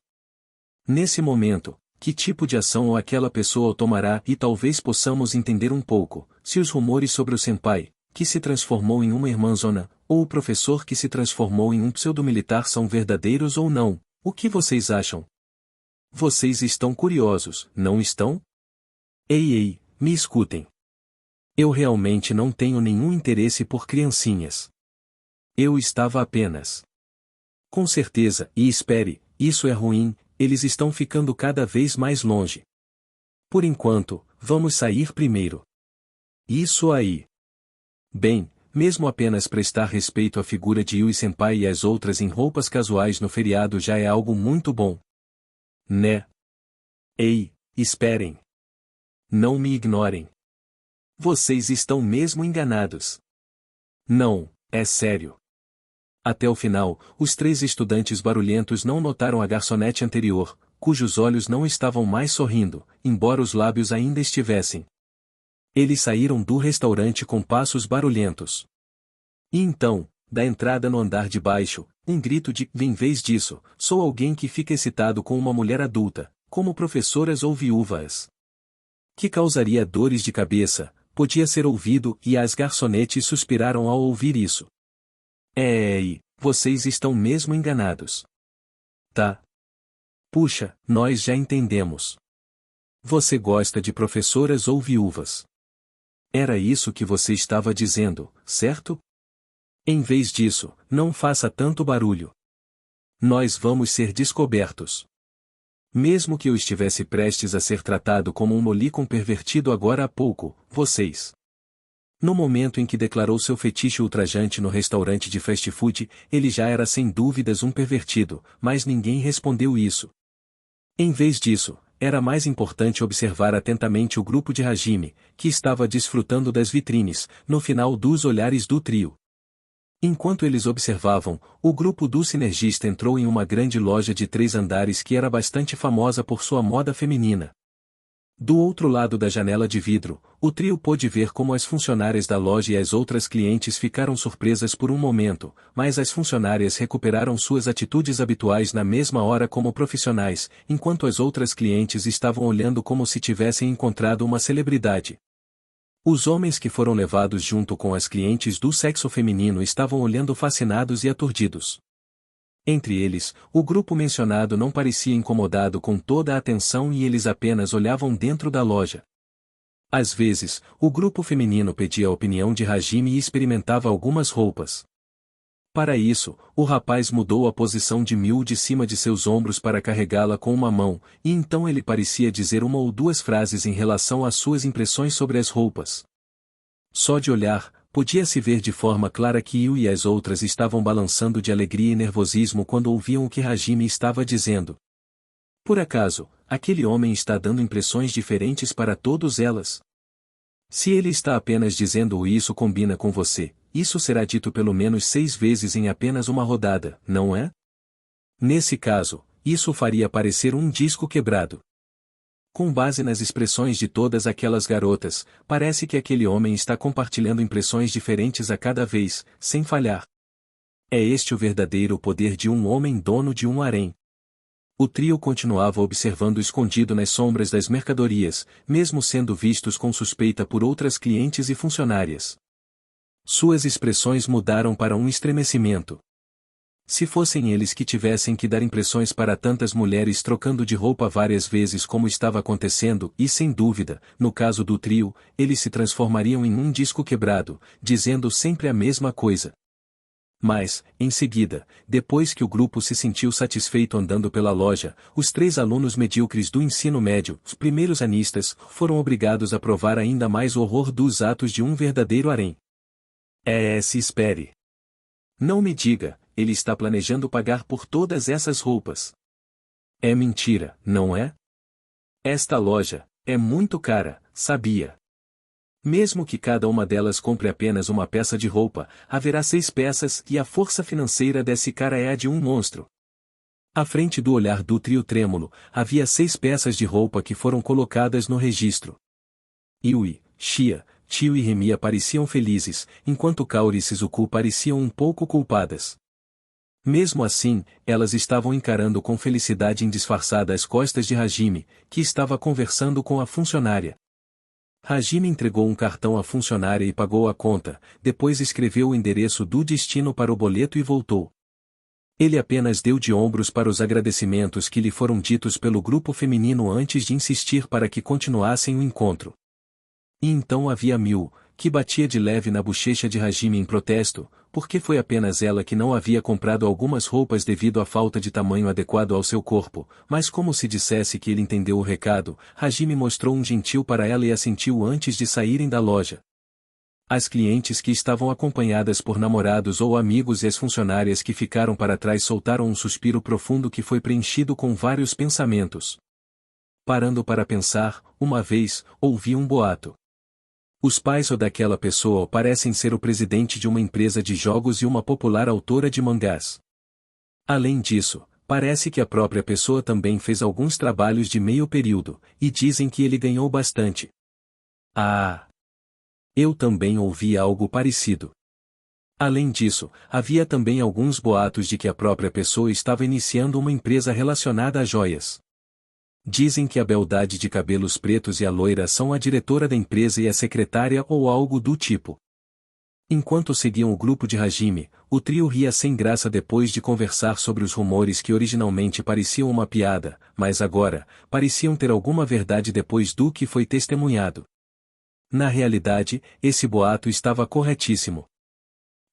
Nesse momento, que tipo de ação ou aquela pessoa tomará e talvez possamos entender um pouco, se os rumores sobre o senpai, que se transformou em uma irmãzona, ou o professor que se transformou em um pseudo-militar são verdadeiros ou não. O que vocês acham? Vocês estão curiosos, não estão? Ei, me escutem. Eu realmente não tenho nenhum interesse por criancinhas. Eu estava apenas. Com certeza, e espere, isso é ruim, eles estão ficando cada vez mais longe. Por enquanto, vamos sair primeiro. Isso aí. Bem, mesmo apenas prestar respeito à figura de Yui-senpai e às outras em roupas casuais no feriado já é algo muito bom. Né? Ei, esperem. Não me ignorem. Vocês estão mesmo enganados. Não, é sério. Até o final, os 3 estudantes barulhentos não notaram a garçonete anterior, cujos olhos não estavam mais sorrindo, embora os lábios ainda estivessem. Eles saíram do restaurante com passos barulhentos. E então, da entrada no andar de baixo, um grito de "em vez disso, sou alguém que fica excitado com uma mulher adulta, como professoras ou viúvas", que causaria dores de cabeça, podia ser ouvido e as garçonetes suspiraram ao ouvir isso. Vocês estão mesmo enganados. Tá. Puxa, nós já entendemos. Você gosta de professoras ou viúvas. Era isso que você estava dizendo, certo? Em vez disso, não faça tanto barulho. Nós vamos ser descobertos. Mesmo que eu estivesse prestes a ser tratado como um molicon pervertido agora há pouco, vocês. No momento em que declarou seu fetiche ultrajante no restaurante de fast food, ele já era sem dúvidas um pervertido, mas ninguém respondeu isso. Em vez disso, era mais importante observar atentamente o grupo de Hajime, que estava desfrutando das vitrines, no final dos olhares do trio. Enquanto eles observavam, o grupo do Sinergista entrou em uma grande loja de 3 andares que era bastante famosa por sua moda feminina. Do outro lado da janela de vidro, o trio pôde ver como as funcionárias da loja e as outras clientes ficaram surpresas por um momento, mas as funcionárias recuperaram suas atitudes habituais na mesma hora como profissionais, enquanto as outras clientes estavam olhando como se tivessem encontrado uma celebridade. Os homens que foram levados junto com as clientes do sexo feminino estavam olhando fascinados e aturdidos. Entre eles, o grupo mencionado não parecia incomodado com toda a atenção e eles apenas olhavam dentro da loja. Às vezes, o grupo feminino pedia a opinião de Hajime e experimentava algumas roupas. Para isso, o rapaz mudou a posição de Miu de cima de seus ombros para carregá-la com uma mão, e então ele parecia dizer uma ou duas frases em relação às suas impressões sobre as roupas. Só de olhar, podia-se ver de forma clara que Yu e as outras estavam balançando de alegria e nervosismo quando ouviam o que Hajime estava dizendo. Por acaso, aquele homem está dando impressões diferentes para todas elas? Se ele está apenas dizendo isso combina com você, isso será dito pelo menos 6 vezes em apenas uma rodada, não é? Nesse caso, isso faria parecer um disco quebrado. Com base nas expressões de todas aquelas garotas, parece que aquele homem está compartilhando impressões diferentes a cada vez, sem falhar. É este o verdadeiro poder de um homem dono de um harém. O trio continuava observando escondido nas sombras das mercadorias, mesmo sendo vistos com suspeita por outras clientes e funcionárias. Suas expressões mudaram para um estremecimento. Se fossem eles que tivessem que dar impressões para tantas mulheres trocando de roupa várias vezes como estava acontecendo, e sem dúvida, no caso do trio, eles se transformariam em um disco quebrado, dizendo sempre a mesma coisa. Mas, em seguida, depois que o grupo se sentiu satisfeito andando pela loja, os 3 alunos medíocres do ensino médio, os primeiros anistas, foram obrigados a provar ainda mais o horror dos atos de um verdadeiro harém. Se espere. Não me diga, ele está planejando pagar por todas essas roupas. É mentira, não é? Esta loja é muito cara, sabia? Mesmo que cada uma delas compre apenas uma peça de roupa, haverá 6 peças e a força financeira desse cara é a de um monstro. À frente do olhar do trio trêmulo, havia 6 peças de roupa que foram colocadas no registro. Yui, Shia, Tio e Remia pareciam felizes, enquanto Kaori e Shizuku pareciam um pouco culpadas. Mesmo assim, elas estavam encarando com felicidade indisfarçada as costas de Hajime, que estava conversando com a funcionária. Hajime entregou um cartão à funcionária e pagou a conta, depois escreveu o endereço do destino para o boleto e voltou. Ele apenas deu de ombros para os agradecimentos que lhe foram ditos pelo grupo feminino antes de insistir para que continuassem o encontro. E então havia Miu, que batia de leve na bochecha de Hajime em protesto, porque foi apenas ela que não havia comprado algumas roupas devido à falta de tamanho adequado ao seu corpo, mas como se dissesse que ele entendeu o recado, Hajime mostrou um gentil para ela e assentiu antes de saírem da loja. As clientes que estavam acompanhadas por namorados ou amigos e as funcionárias que ficaram para trás soltaram um suspiro profundo que foi preenchido com vários pensamentos. Parando para pensar, uma vez, ouvi um boato. Os pais ou daquela pessoa parecem ser o presidente de uma empresa de jogos e uma popular autora de mangás. Além disso, parece que a própria pessoa também fez alguns trabalhos de meio período, e dizem que ele ganhou bastante. Ah! Eu também ouvi algo parecido. Além disso, havia também alguns boatos de que a própria pessoa estava iniciando uma empresa relacionada a joias. Dizem que a beldade de cabelos pretos e a loira são a diretora da empresa e a secretária ou algo do tipo. Enquanto seguiam o grupo de Hajime, o trio ria sem graça depois de conversar sobre os rumores que originalmente pareciam uma piada, mas agora, pareciam ter alguma verdade depois do que foi testemunhado. Na realidade, esse boato estava corretíssimo.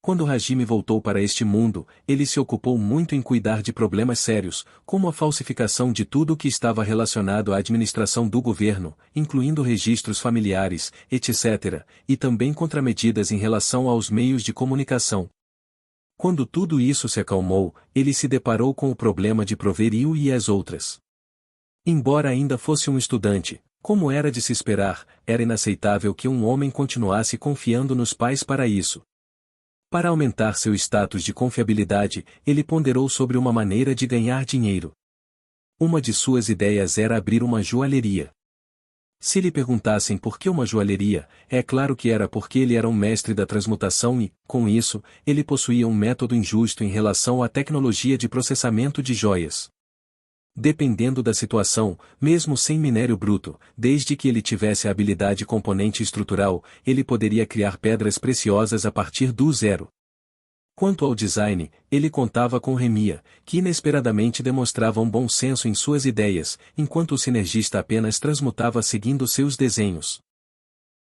Quando Hajime voltou para este mundo, ele se ocupou muito em cuidar de problemas sérios, como a falsificação de tudo o que estava relacionado à administração do governo, incluindo registros familiares, etc., e também contramedidas em relação aos meios de comunicação. Quando tudo isso se acalmou, ele se deparou com o problema de prover Yu e as outras. Embora ainda fosse um estudante, como era de se esperar, era inaceitável que um homem continuasse confiando nos pais para isso. Para aumentar seu status de confiabilidade, ele ponderou sobre uma maneira de ganhar dinheiro. Uma de suas ideias era abrir uma joalheria. Se lhe perguntassem por que uma joalheria, é claro que era porque ele era um mestre da transmutação e, com isso, ele possuía um método injusto em relação à tecnologia de processamento de joias. Dependendo da situação, mesmo sem minério bruto, desde que ele tivesse a habilidade componente estrutural, ele poderia criar pedras preciosas a partir do zero. Quanto ao design, ele contava com Remia, que inesperadamente demonstrava um bom senso em suas ideias, enquanto o sinergista apenas transmutava seguindo seus desenhos.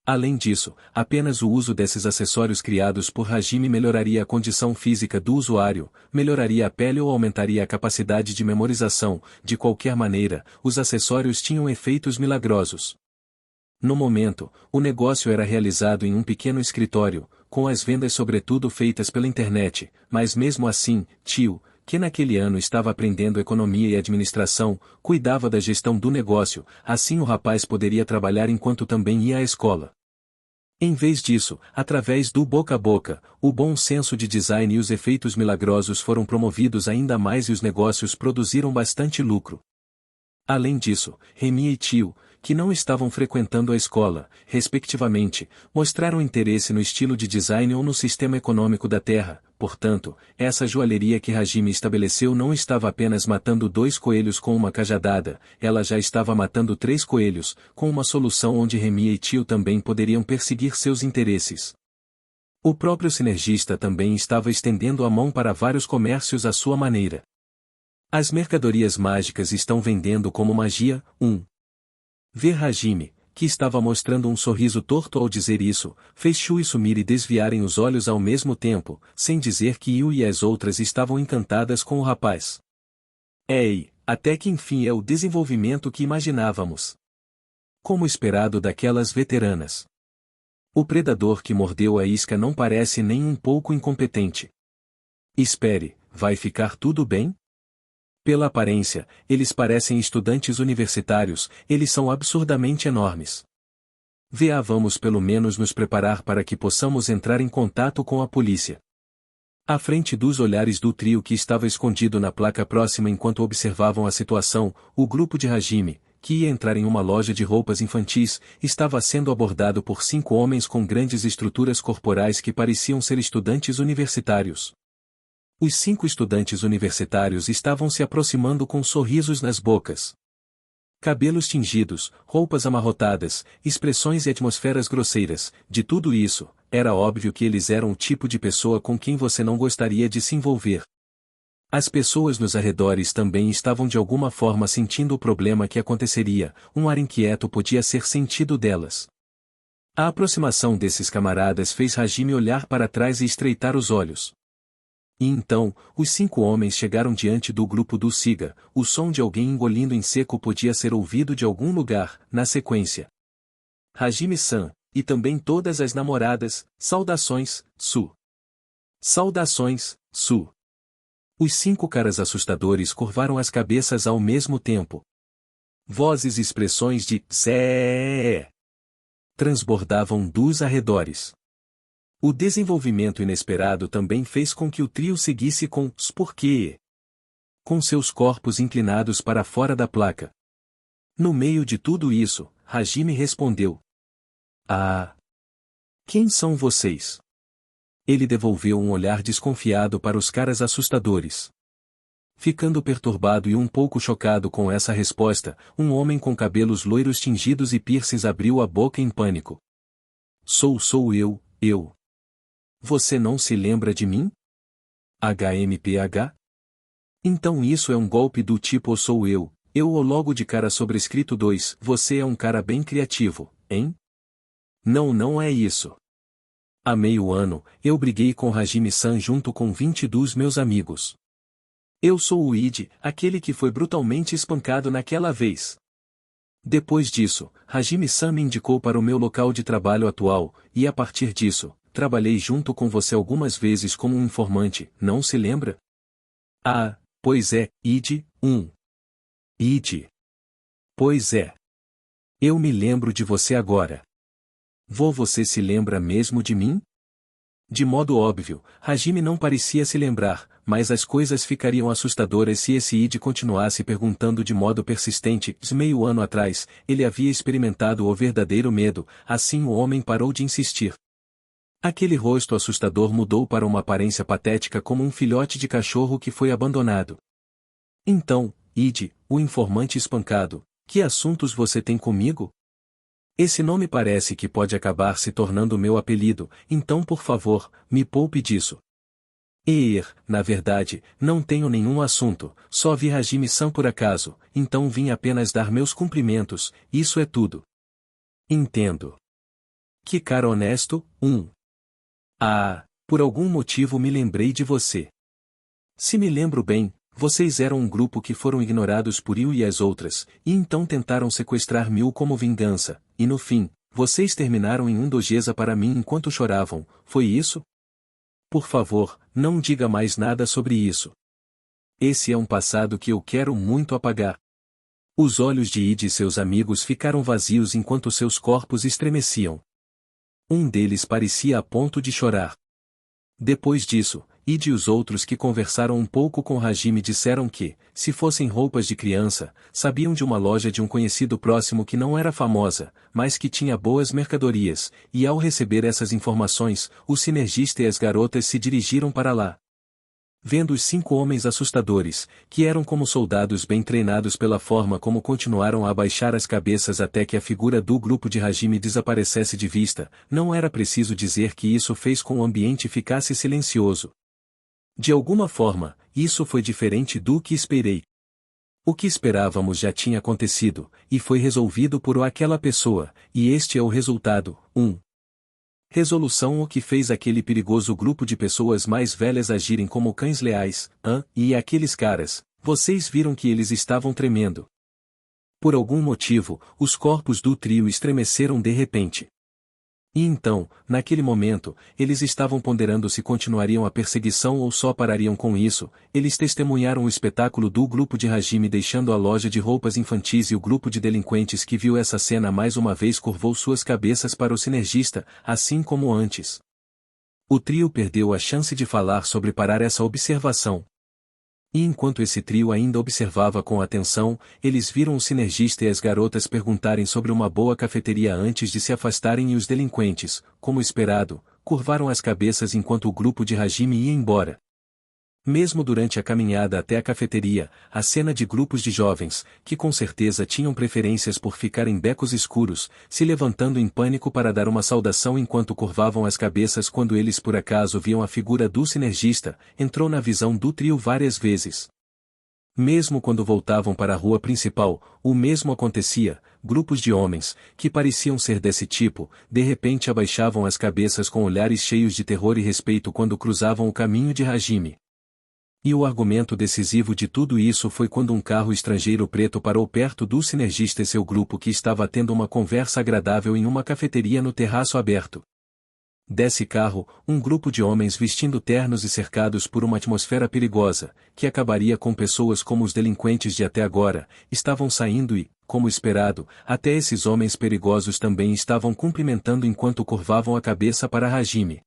Além disso, apenas o uso desses acessórios criados por Hajime melhoraria a condição física do usuário, melhoraria a pele ou aumentaria a capacidade de memorização. De qualquer maneira, os acessórios tinham efeitos milagrosos. No momento, o negócio era realizado em um pequeno escritório, com as vendas sobretudo feitas pela internet, mas mesmo assim, Tio, que naquele ano estava aprendendo economia e administração, cuidava da gestão do negócio, assim o rapaz poderia trabalhar enquanto também ia à escola. Em vez disso, através do boca a boca, o bom senso de design e os efeitos milagrosos foram promovidos ainda mais e os negócios produziram bastante lucro. Além disso, Remi e Tio, que não estavam frequentando a escola, respectivamente, mostraram interesse no estilo de design ou no sistema econômico da Terra. Portanto, essa joalheria que Hajime estabeleceu não estava apenas matando 2 coelhos com uma cajadada, ela já estava matando 3 coelhos, com uma solução onde Remi e Tio também poderiam perseguir seus interesses. O próprio sinergista também estava estendendo a mão para vários comércios à sua maneira. As mercadorias mágicas estão vendendo como magia. Ver Hajime, que estava mostrando um sorriso torto ao dizer isso, fez Shu e Sumire desviarem os olhos ao mesmo tempo, sem dizer que Yu e as outras estavam encantadas com o rapaz. Ei, até que enfim é o desenvolvimento que imaginávamos. Como esperado daquelas veteranas. O predador que mordeu a isca não parece nem um pouco incompetente. Espere, vai ficar tudo bem? Pela aparência, eles parecem estudantes universitários, eles são absurdamente enormes. Vamos pelo menos nos preparar para que possamos entrar em contato com a polícia. À frente dos olhares do trio que estava escondido na placa próxima enquanto observavam a situação, o grupo de Hajime, que ia entrar em uma loja de roupas infantis, estava sendo abordado por 5 homens com grandes estruturas corporais que pareciam ser estudantes universitários. Os 5 estudantes universitários estavam se aproximando com sorrisos nas bocas. Cabelos tingidos, roupas amarrotadas, expressões e atmosferas grosseiras, de tudo isso, era óbvio que eles eram o tipo de pessoa com quem você não gostaria de se envolver. As pessoas nos arredores também estavam de alguma forma sentindo o problema que aconteceria, um ar inquieto podia ser sentido delas. A aproximação desses camaradas fez Hajime olhar para trás e estreitar os olhos. E então, os 5 homens chegaram diante do grupo do Siga, o som de alguém engolindo em seco podia ser ouvido de algum lugar, na sequência. Hajime-san, e também todas as namoradas, saudações, Su. Saudações, Su. Os 5 caras assustadores curvaram as cabeças ao mesmo tempo. Vozes e expressões de "Sé" transbordavam dos arredores. O desenvolvimento inesperado também fez com que o trio seguisse com "s porquê", com seus corpos inclinados para fora da placa. No meio de tudo isso, Hajime respondeu: "Ah! Quem são vocês?" Ele devolveu um olhar desconfiado para os caras assustadores. Ficando perturbado e um pouco chocado com essa resposta, um homem com cabelos loiros tingidos e piercings abriu a boca em pânico. Sou eu. Você não se lembra de mim? HMPH? Então isso é um golpe do tipo sou eu, ou logo de cara sobrescrito 2, você é um cara bem criativo, hein? Não é isso. Há meio ano, eu briguei com Hajime-san junto com 20 dos meus amigos. Eu sou o Id, aquele que foi brutalmente espancado naquela vez. Depois disso, Hajime-san me indicou para o meu local de trabalho atual, e a partir disso, trabalhei junto com você algumas vezes como um informante, não se lembra? Ah, pois é, Id. Id. Pois é. Eu me lembro de você agora. Você se lembra mesmo de mim? De modo óbvio, Hajime não parecia se lembrar, mas as coisas ficariam assustadoras se esse Id continuasse perguntando de modo persistente. Meio ano atrás, ele havia experimentado o verdadeiro medo, assim o homem parou de insistir. Aquele rosto assustador mudou para uma aparência patética como um filhote de cachorro que foi abandonado. Então, Id, o informante espancado, que assuntos você tem comigo? Esse nome parece que pode acabar se tornando meu apelido, então por favor, me poupe disso. Na verdade, não tenho nenhum assunto, só vi Hajime-san por acaso, então vim apenas dar meus cumprimentos, isso é tudo. Entendo. Que cara honesto, Ah, por algum motivo me lembrei de você. Se me lembro bem, vocês eram um grupo que foram ignorados por Yu e as outras, e então tentaram sequestrar Miu como vingança, e no fim, vocês terminaram em um dojeza para mim enquanto choravam, foi isso? Por favor, não diga mais nada sobre isso. Esse é um passado que eu quero muito apagar. Os olhos de Id e seus amigos ficaram vazios enquanto seus corpos estremeciam. Um deles parecia a ponto de chorar. Depois disso, Id e os outros que conversaram um pouco com Hajime disseram que, se fossem roupas de criança, sabiam de uma loja de um conhecido próximo que não era famosa, mas que tinha boas mercadorias, e ao receber essas informações, o sinergista e as garotas se dirigiram para lá. Vendo os 5 homens assustadores, que eram como soldados bem treinados pela forma como continuaram a abaixar as cabeças até que a figura do grupo de Hajime desaparecesse de vista, não era preciso dizer que isso fez com o ambiente ficasse silencioso. De alguma forma, isso foi diferente do que esperei. O que esperávamos já tinha acontecido, e foi resolvido por aquela pessoa, e este é o resultado, Resolução o que fez aquele perigoso grupo de pessoas mais velhas agirem como cães leais, e aqueles caras, vocês viram que eles estavam tremendo. Por algum motivo, os corpos do trio estremeceram de repente. E então, naquele momento, eles estavam ponderando se continuariam a perseguição ou só parariam com isso. Eles testemunharam o espetáculo do grupo de Hajime deixando a loja de roupas infantis e o grupo de delinquentes que viu essa cena mais uma vez curvou suas cabeças para o sinergista, assim como antes. O trio perdeu a chance de falar sobre parar essa observação. E enquanto esse trio ainda observava com atenção, eles viram o sinergista e as garotas perguntarem sobre uma boa cafeteria antes de se afastarem e os delinquentes, como esperado, curvaram as cabeças enquanto o grupo de Hajime ia embora. Mesmo durante a caminhada até a cafeteria, a cena de grupos de jovens, que com certeza tinham preferências por ficar em becos escuros, se levantando em pânico para dar uma saudação enquanto curvavam as cabeças quando eles por acaso viam a figura do sinergista, entrou na visão do trio várias vezes. Mesmo quando voltavam para a rua principal, o mesmo acontecia, grupos de homens, que pareciam ser desse tipo, de repente abaixavam as cabeças com olhares cheios de terror e respeito quando cruzavam o caminho de Hajime. E o argumento decisivo de tudo isso foi quando um carro estrangeiro preto parou perto do sinergista e seu grupo que estava tendo uma conversa agradável em uma cafeteria no terraço aberto. Desse carro, um grupo de homens vestindo ternos e cercados por uma atmosfera perigosa, que acabaria com pessoas como os delinquentes de até agora, estavam saindo e, como esperado, até esses homens perigosos também estavam cumprimentando enquanto curvavam a cabeça para Hajime.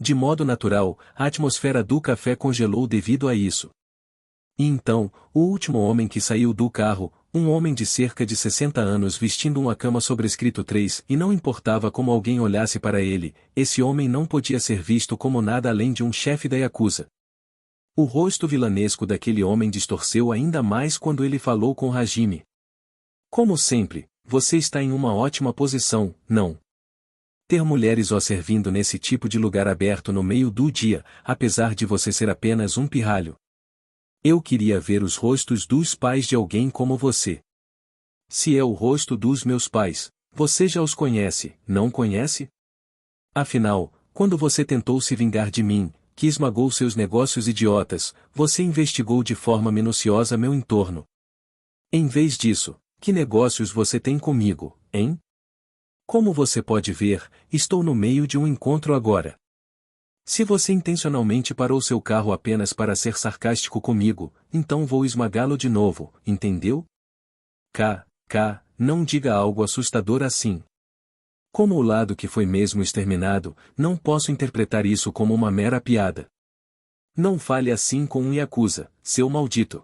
De modo natural, a atmosfera do café congelou devido a isso. E então, o último homem que saiu do carro, um homem de cerca de 60 anos vestindo uma cama sobrescrito 3, e não importava como alguém olhasse para ele, esse homem não podia ser visto como nada além de um chefe da Yakuza. O rosto vilanesco daquele homem distorceu ainda mais quando ele falou com Hajime. Como sempre, você está em uma ótima posição, não? Ter mulheres o servindo nesse tipo de lugar aberto no meio do dia, apesar de você ser apenas um pirralho. Eu queria ver os rostos dos pais de alguém como você. Se é o rosto dos meus pais, você já os conhece, não conhece? Afinal, quando você tentou se vingar de mim, que esmagou seus negócios idiotas, você investigou de forma minuciosa meu entorno. Em vez disso, que negócios você tem comigo, hein? Como você pode ver, estou no meio de um encontro agora. Se você intencionalmente parou seu carro apenas para ser sarcástico comigo, então vou esmagá-lo de novo, entendeu? Não diga algo assustador assim. Como o lado que foi mesmo exterminado, não posso interpretar isso como uma mera piada. Não fale assim com um Yakuza, seu maldito.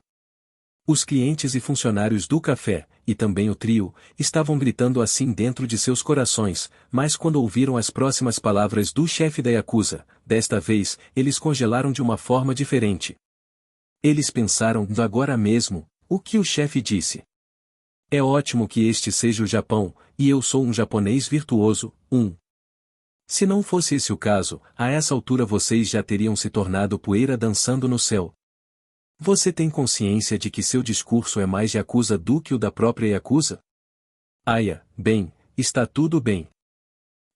Os clientes e funcionários do café, e também o trio, estavam gritando assim dentro de seus corações, mas quando ouviram as próximas palavras do chefe da Yakuza, desta vez, eles congelaram de uma forma diferente. Eles pensaram, agora mesmo, o que o chefe disse. É ótimo que este seja o Japão, e eu sou um japonês virtuoso, Se não fosse esse o caso, a essa altura vocês já teriam se tornado poeira dançando no céu. Você tem consciência de que seu discurso é mais Yakuza do que o da própria Yakuza? Aya, bem, está tudo bem.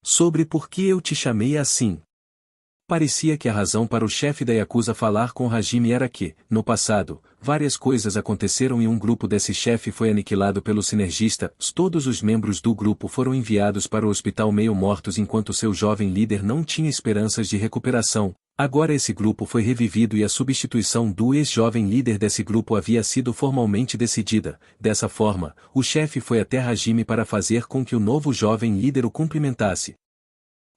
Sobre por que eu te chamei assim. Parecia que a razão para o chefe da Yakuza falar com Hajime era que, no passado, várias coisas aconteceram e um grupo desse chefe foi aniquilado pelo sinergista, todos os membros do grupo foram enviados para o hospital meio mortos enquanto seu jovem líder não tinha esperanças de recuperação. Agora esse grupo foi revivido e a substituição do ex-jovem líder desse grupo havia sido formalmente decidida. Dessa forma, o chefe foi até Hajime para fazer com que o novo jovem líder o cumprimentasse.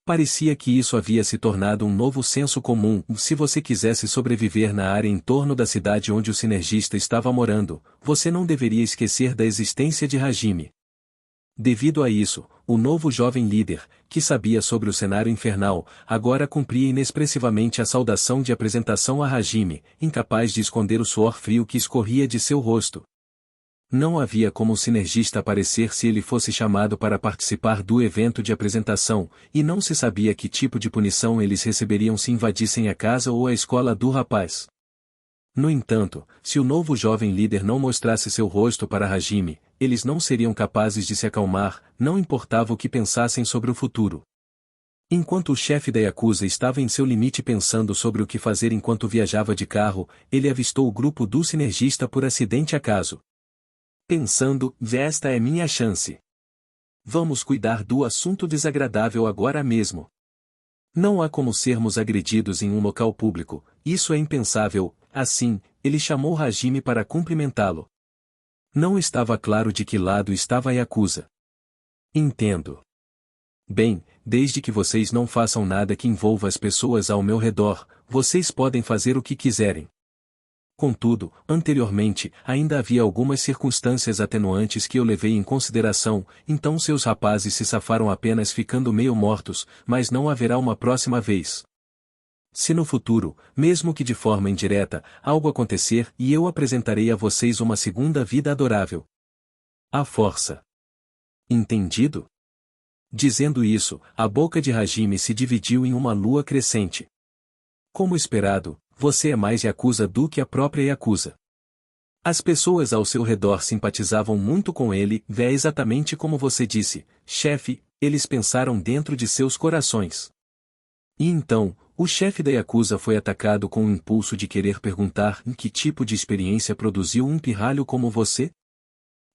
Parecia que isso havia se tornado um novo senso comum. Se você quisesse sobreviver na área em torno da cidade onde o sinergista estava morando, você não deveria esquecer da existência de Hajime. Devido a isso, o novo jovem líder, que sabia sobre o cenário infernal, agora cumpria inexpressivamente a saudação de apresentação a Hajime, incapaz de esconder o suor frio que escorria de seu rosto. Não havia como o sinergista aparecer se ele fosse chamado para participar do evento de apresentação, e não se sabia que tipo de punição eles receberiam se invadissem a casa ou a escola do rapaz. No entanto, se o novo jovem líder não mostrasse seu rosto para Hajime, eles não seriam capazes de se acalmar, não importava o que pensassem sobre o futuro. Enquanto o chefe da Yakuza estava em seu limite pensando sobre o que fazer enquanto viajava de carro, ele avistou o grupo do sinergista por acidente acaso. Pensando, esta é minha chance. Vamos cuidar do assunto desagradável agora mesmo. Não há como sermos agredidos em um local público, isso é impensável. Assim, ele chamou Hajime para cumprimentá-lo. Não estava claro de que lado estava a Yakuza. Entendo. Bem, desde que vocês não façam nada que envolva as pessoas ao meu redor, vocês podem fazer o que quiserem. Contudo, anteriormente, ainda havia algumas circunstâncias atenuantes que eu levei em consideração, então seus rapazes se safaram apenas ficando meio mortos, mas não haverá uma próxima vez. Se no futuro, mesmo que de forma indireta, algo acontecer e eu apresentarei a vocês uma segunda vida adorável. A força. Entendido? Dizendo isso, a boca de Hajime se dividiu em uma lua crescente. Como esperado, você é mais Yakuza do que a própria Yakuza. As pessoas ao seu redor simpatizavam muito com ele, é exatamente como você disse, chefe, eles pensaram dentro de seus corações. E então, o chefe da Yakuza foi atacado com o impulso de querer perguntar em que tipo de experiência produziu um pirralho como você?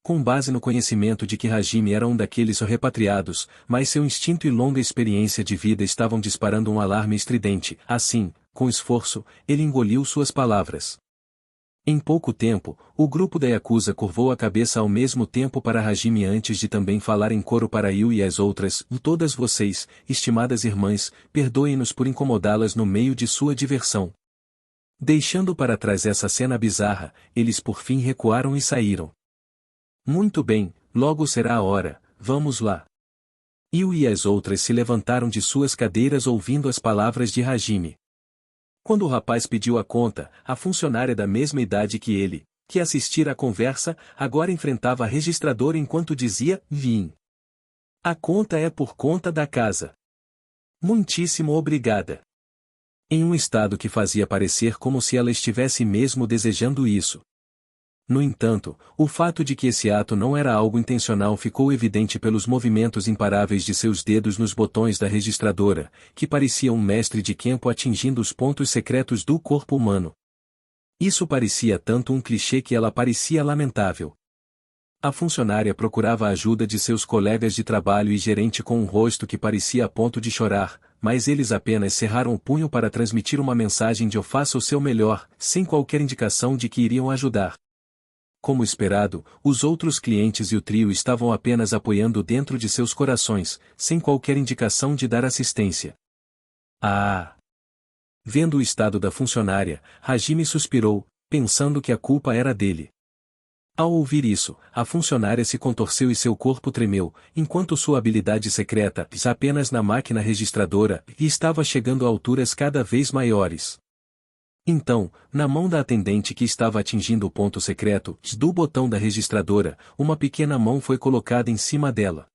Com base no conhecimento de que Hajime era um daqueles repatriados, mas seu instinto e longa experiência de vida estavam disparando um alarme estridente, assim, com esforço, ele engoliu suas palavras. Em pouco tempo, o grupo da Yakuza curvou a cabeça ao mesmo tempo para Hajime antes de também falar em coro para Yu e as outras, todas vocês, estimadas irmãs, perdoem-nos por incomodá-las no meio de sua diversão. Deixando para trás essa cena bizarra, eles por fim recuaram e saíram. Muito bem, logo será a hora, vamos lá. Yu e as outras se levantaram de suas cadeiras ouvindo as palavras de Hajime. Quando o rapaz pediu a conta, a funcionária da mesma idade que ele, que assistira à conversa, agora enfrentava a registradora enquanto dizia, vim. A conta é por conta da casa. Muitíssimo obrigada. Em um estado que fazia parecer como se ela estivesse mesmo desejando isso. No entanto, o fato de que esse ato não era algo intencional ficou evidente pelos movimentos imparáveis de seus dedos nos botões da registradora, que parecia um mestre de Kenpo atingindo os pontos secretos do corpo humano. Isso parecia tanto um clichê que ela parecia lamentável. A funcionária procurava a ajuda de seus colegas de trabalho e gerente com um rosto que parecia a ponto de chorar, mas eles apenas cerraram o punho para transmitir uma mensagem de "eu faço o seu melhor", sem qualquer indicação de que iriam ajudar. Como esperado, os outros clientes e o trio estavam apenas apoiando dentro de seus corações, sem qualquer indicação de dar assistência. Ah! Vendo o estado da funcionária, Hajime suspirou, pensando que a culpa era dele. Ao ouvir isso, a funcionária se contorceu e seu corpo tremeu, enquanto sua habilidade secreta, apenas na máquina registradora, estava chegando a alturas cada vez maiores. Então, na mão da atendente que estava atingindo o ponto secreto do botão da registradora, uma pequena mão foi colocada em cima dela.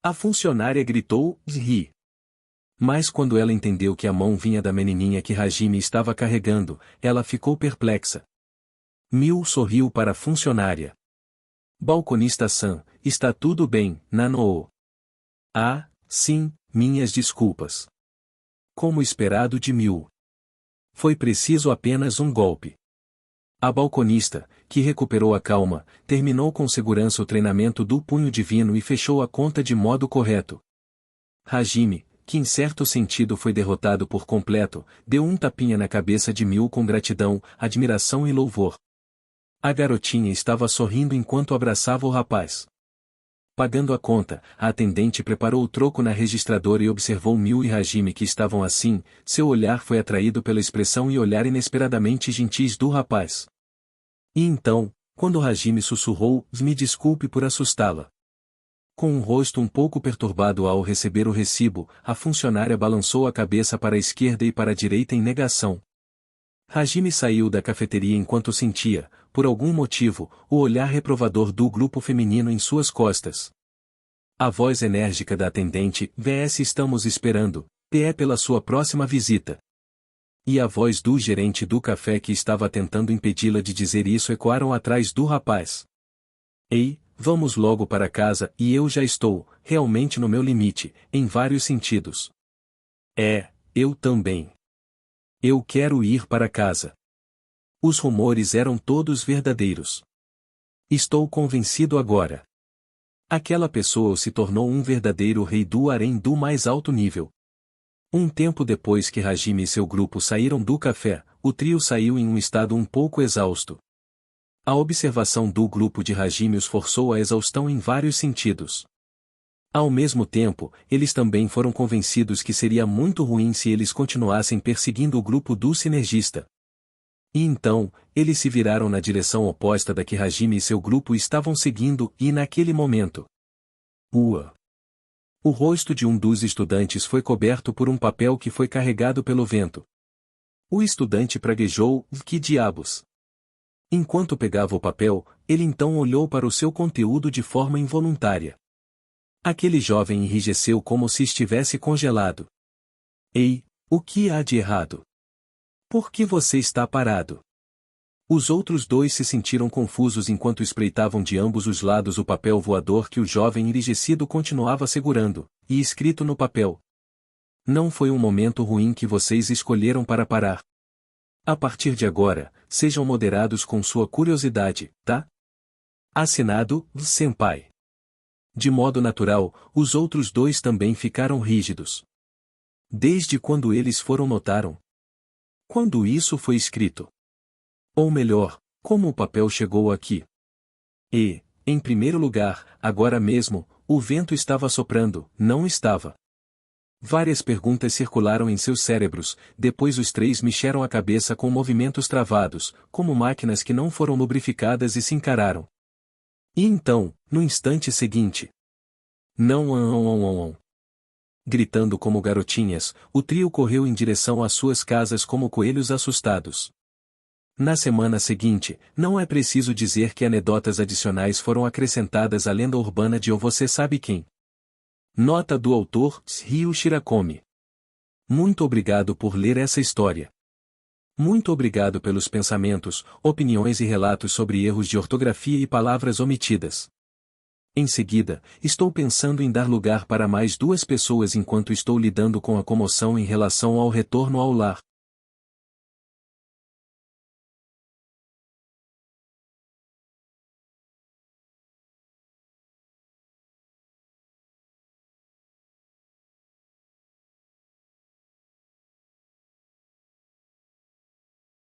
A funcionária gritou, ri. Mas quando ela entendeu que a mão vinha da menininha que Hajime estava carregando, ela ficou perplexa. Miu sorriu para a funcionária. Balconista-san, está tudo bem, Nanoo? Ah, sim, minhas desculpas. Como esperado de Miu. Foi preciso apenas um golpe. A balconista, que recuperou a calma, terminou com segurança o treinamento do punho divino e fechou a conta de modo correto. Hajime, que em certo sentido foi derrotado por completo, deu um tapinha na cabeça de Miu com gratidão, admiração e louvor. A garotinha estava sorrindo enquanto abraçava o rapaz. Pagando a conta, a atendente preparou o troco na registradora e observou Miu e Hajime que estavam assim, seu olhar foi atraído pela expressão e olhar inesperadamente gentis do rapaz. E então, quando Hajime sussurrou, me desculpe por assustá-la. Com um rosto um pouco perturbado ao receber o recibo, a funcionária balançou a cabeça para a esquerda e para a direita em negação. Hajime saiu da cafeteria enquanto sentia, por algum motivo, o olhar reprovador do grupo feminino em suas costas. A voz enérgica da atendente, "VS estamos esperando, PE pela sua próxima visita." E a voz do gerente do café que estava tentando impedi-la de dizer isso ecoaram atrás do rapaz. "Ei, vamos logo para casa e eu já estou, realmente no meu limite, em vários sentidos." Eu também. Eu quero ir para casa. Os rumores eram todos verdadeiros. Estou convencido agora. Aquela pessoa se tornou um verdadeiro rei do harém do mais alto nível. Um tempo depois que Hajime e seu grupo saíram do café, o trio saiu em um estado um pouco exausto. A observação do grupo de Hajime os forçou à exaustão em vários sentidos. Ao mesmo tempo, eles também foram convencidos que seria muito ruim se eles continuassem perseguindo o grupo do sinergista. E então, eles se viraram na direção oposta da que Hajime e seu grupo estavam seguindo, e naquele momento, o rosto de um dos estudantes foi coberto por um papel que foi carregado pelo vento. O estudante praguejou: que diabos? Enquanto pegava o papel, ele então olhou para o seu conteúdo de forma involuntária. Aquele jovem enrijeceu como se estivesse congelado. Ei, o que há de errado? Por que você está parado? Os outros dois se sentiram confusos enquanto espreitavam de ambos os lados o papel voador que o jovem enrijecido continuava segurando, e escrito no papel: não foi um momento ruim que vocês escolheram para parar. A partir de agora, sejam moderados com sua curiosidade, tá? Assinado, Senpai. De modo natural, os outros dois também ficaram rígidos. Desde quando eles notaram? Quando isso foi escrito? Ou melhor, como o papel chegou aqui? E, em primeiro lugar, agora mesmo, o vento estava soprando, não estava? Várias perguntas circularam em seus cérebros, depois os três mexeram a cabeça com movimentos travados, como máquinas que não foram lubrificadas e se encararam. E então, no instante seguinte... Não. Gritando como garotinhas, o trio correu em direção às suas casas como coelhos assustados. Na semana seguinte, não é preciso dizer que anedotas adicionais foram acrescentadas à lenda urbana de Ou Você Sabe Quem. Nota do autor, Ryu Shirakomi. Muito obrigado por ler essa história. Muito obrigado pelos pensamentos, opiniões e relatos sobre erros de ortografia e palavras omitidas. Em seguida, estou pensando em dar lugar para mais 2 pessoas enquanto estou lidando com a comoção em relação ao retorno ao lar.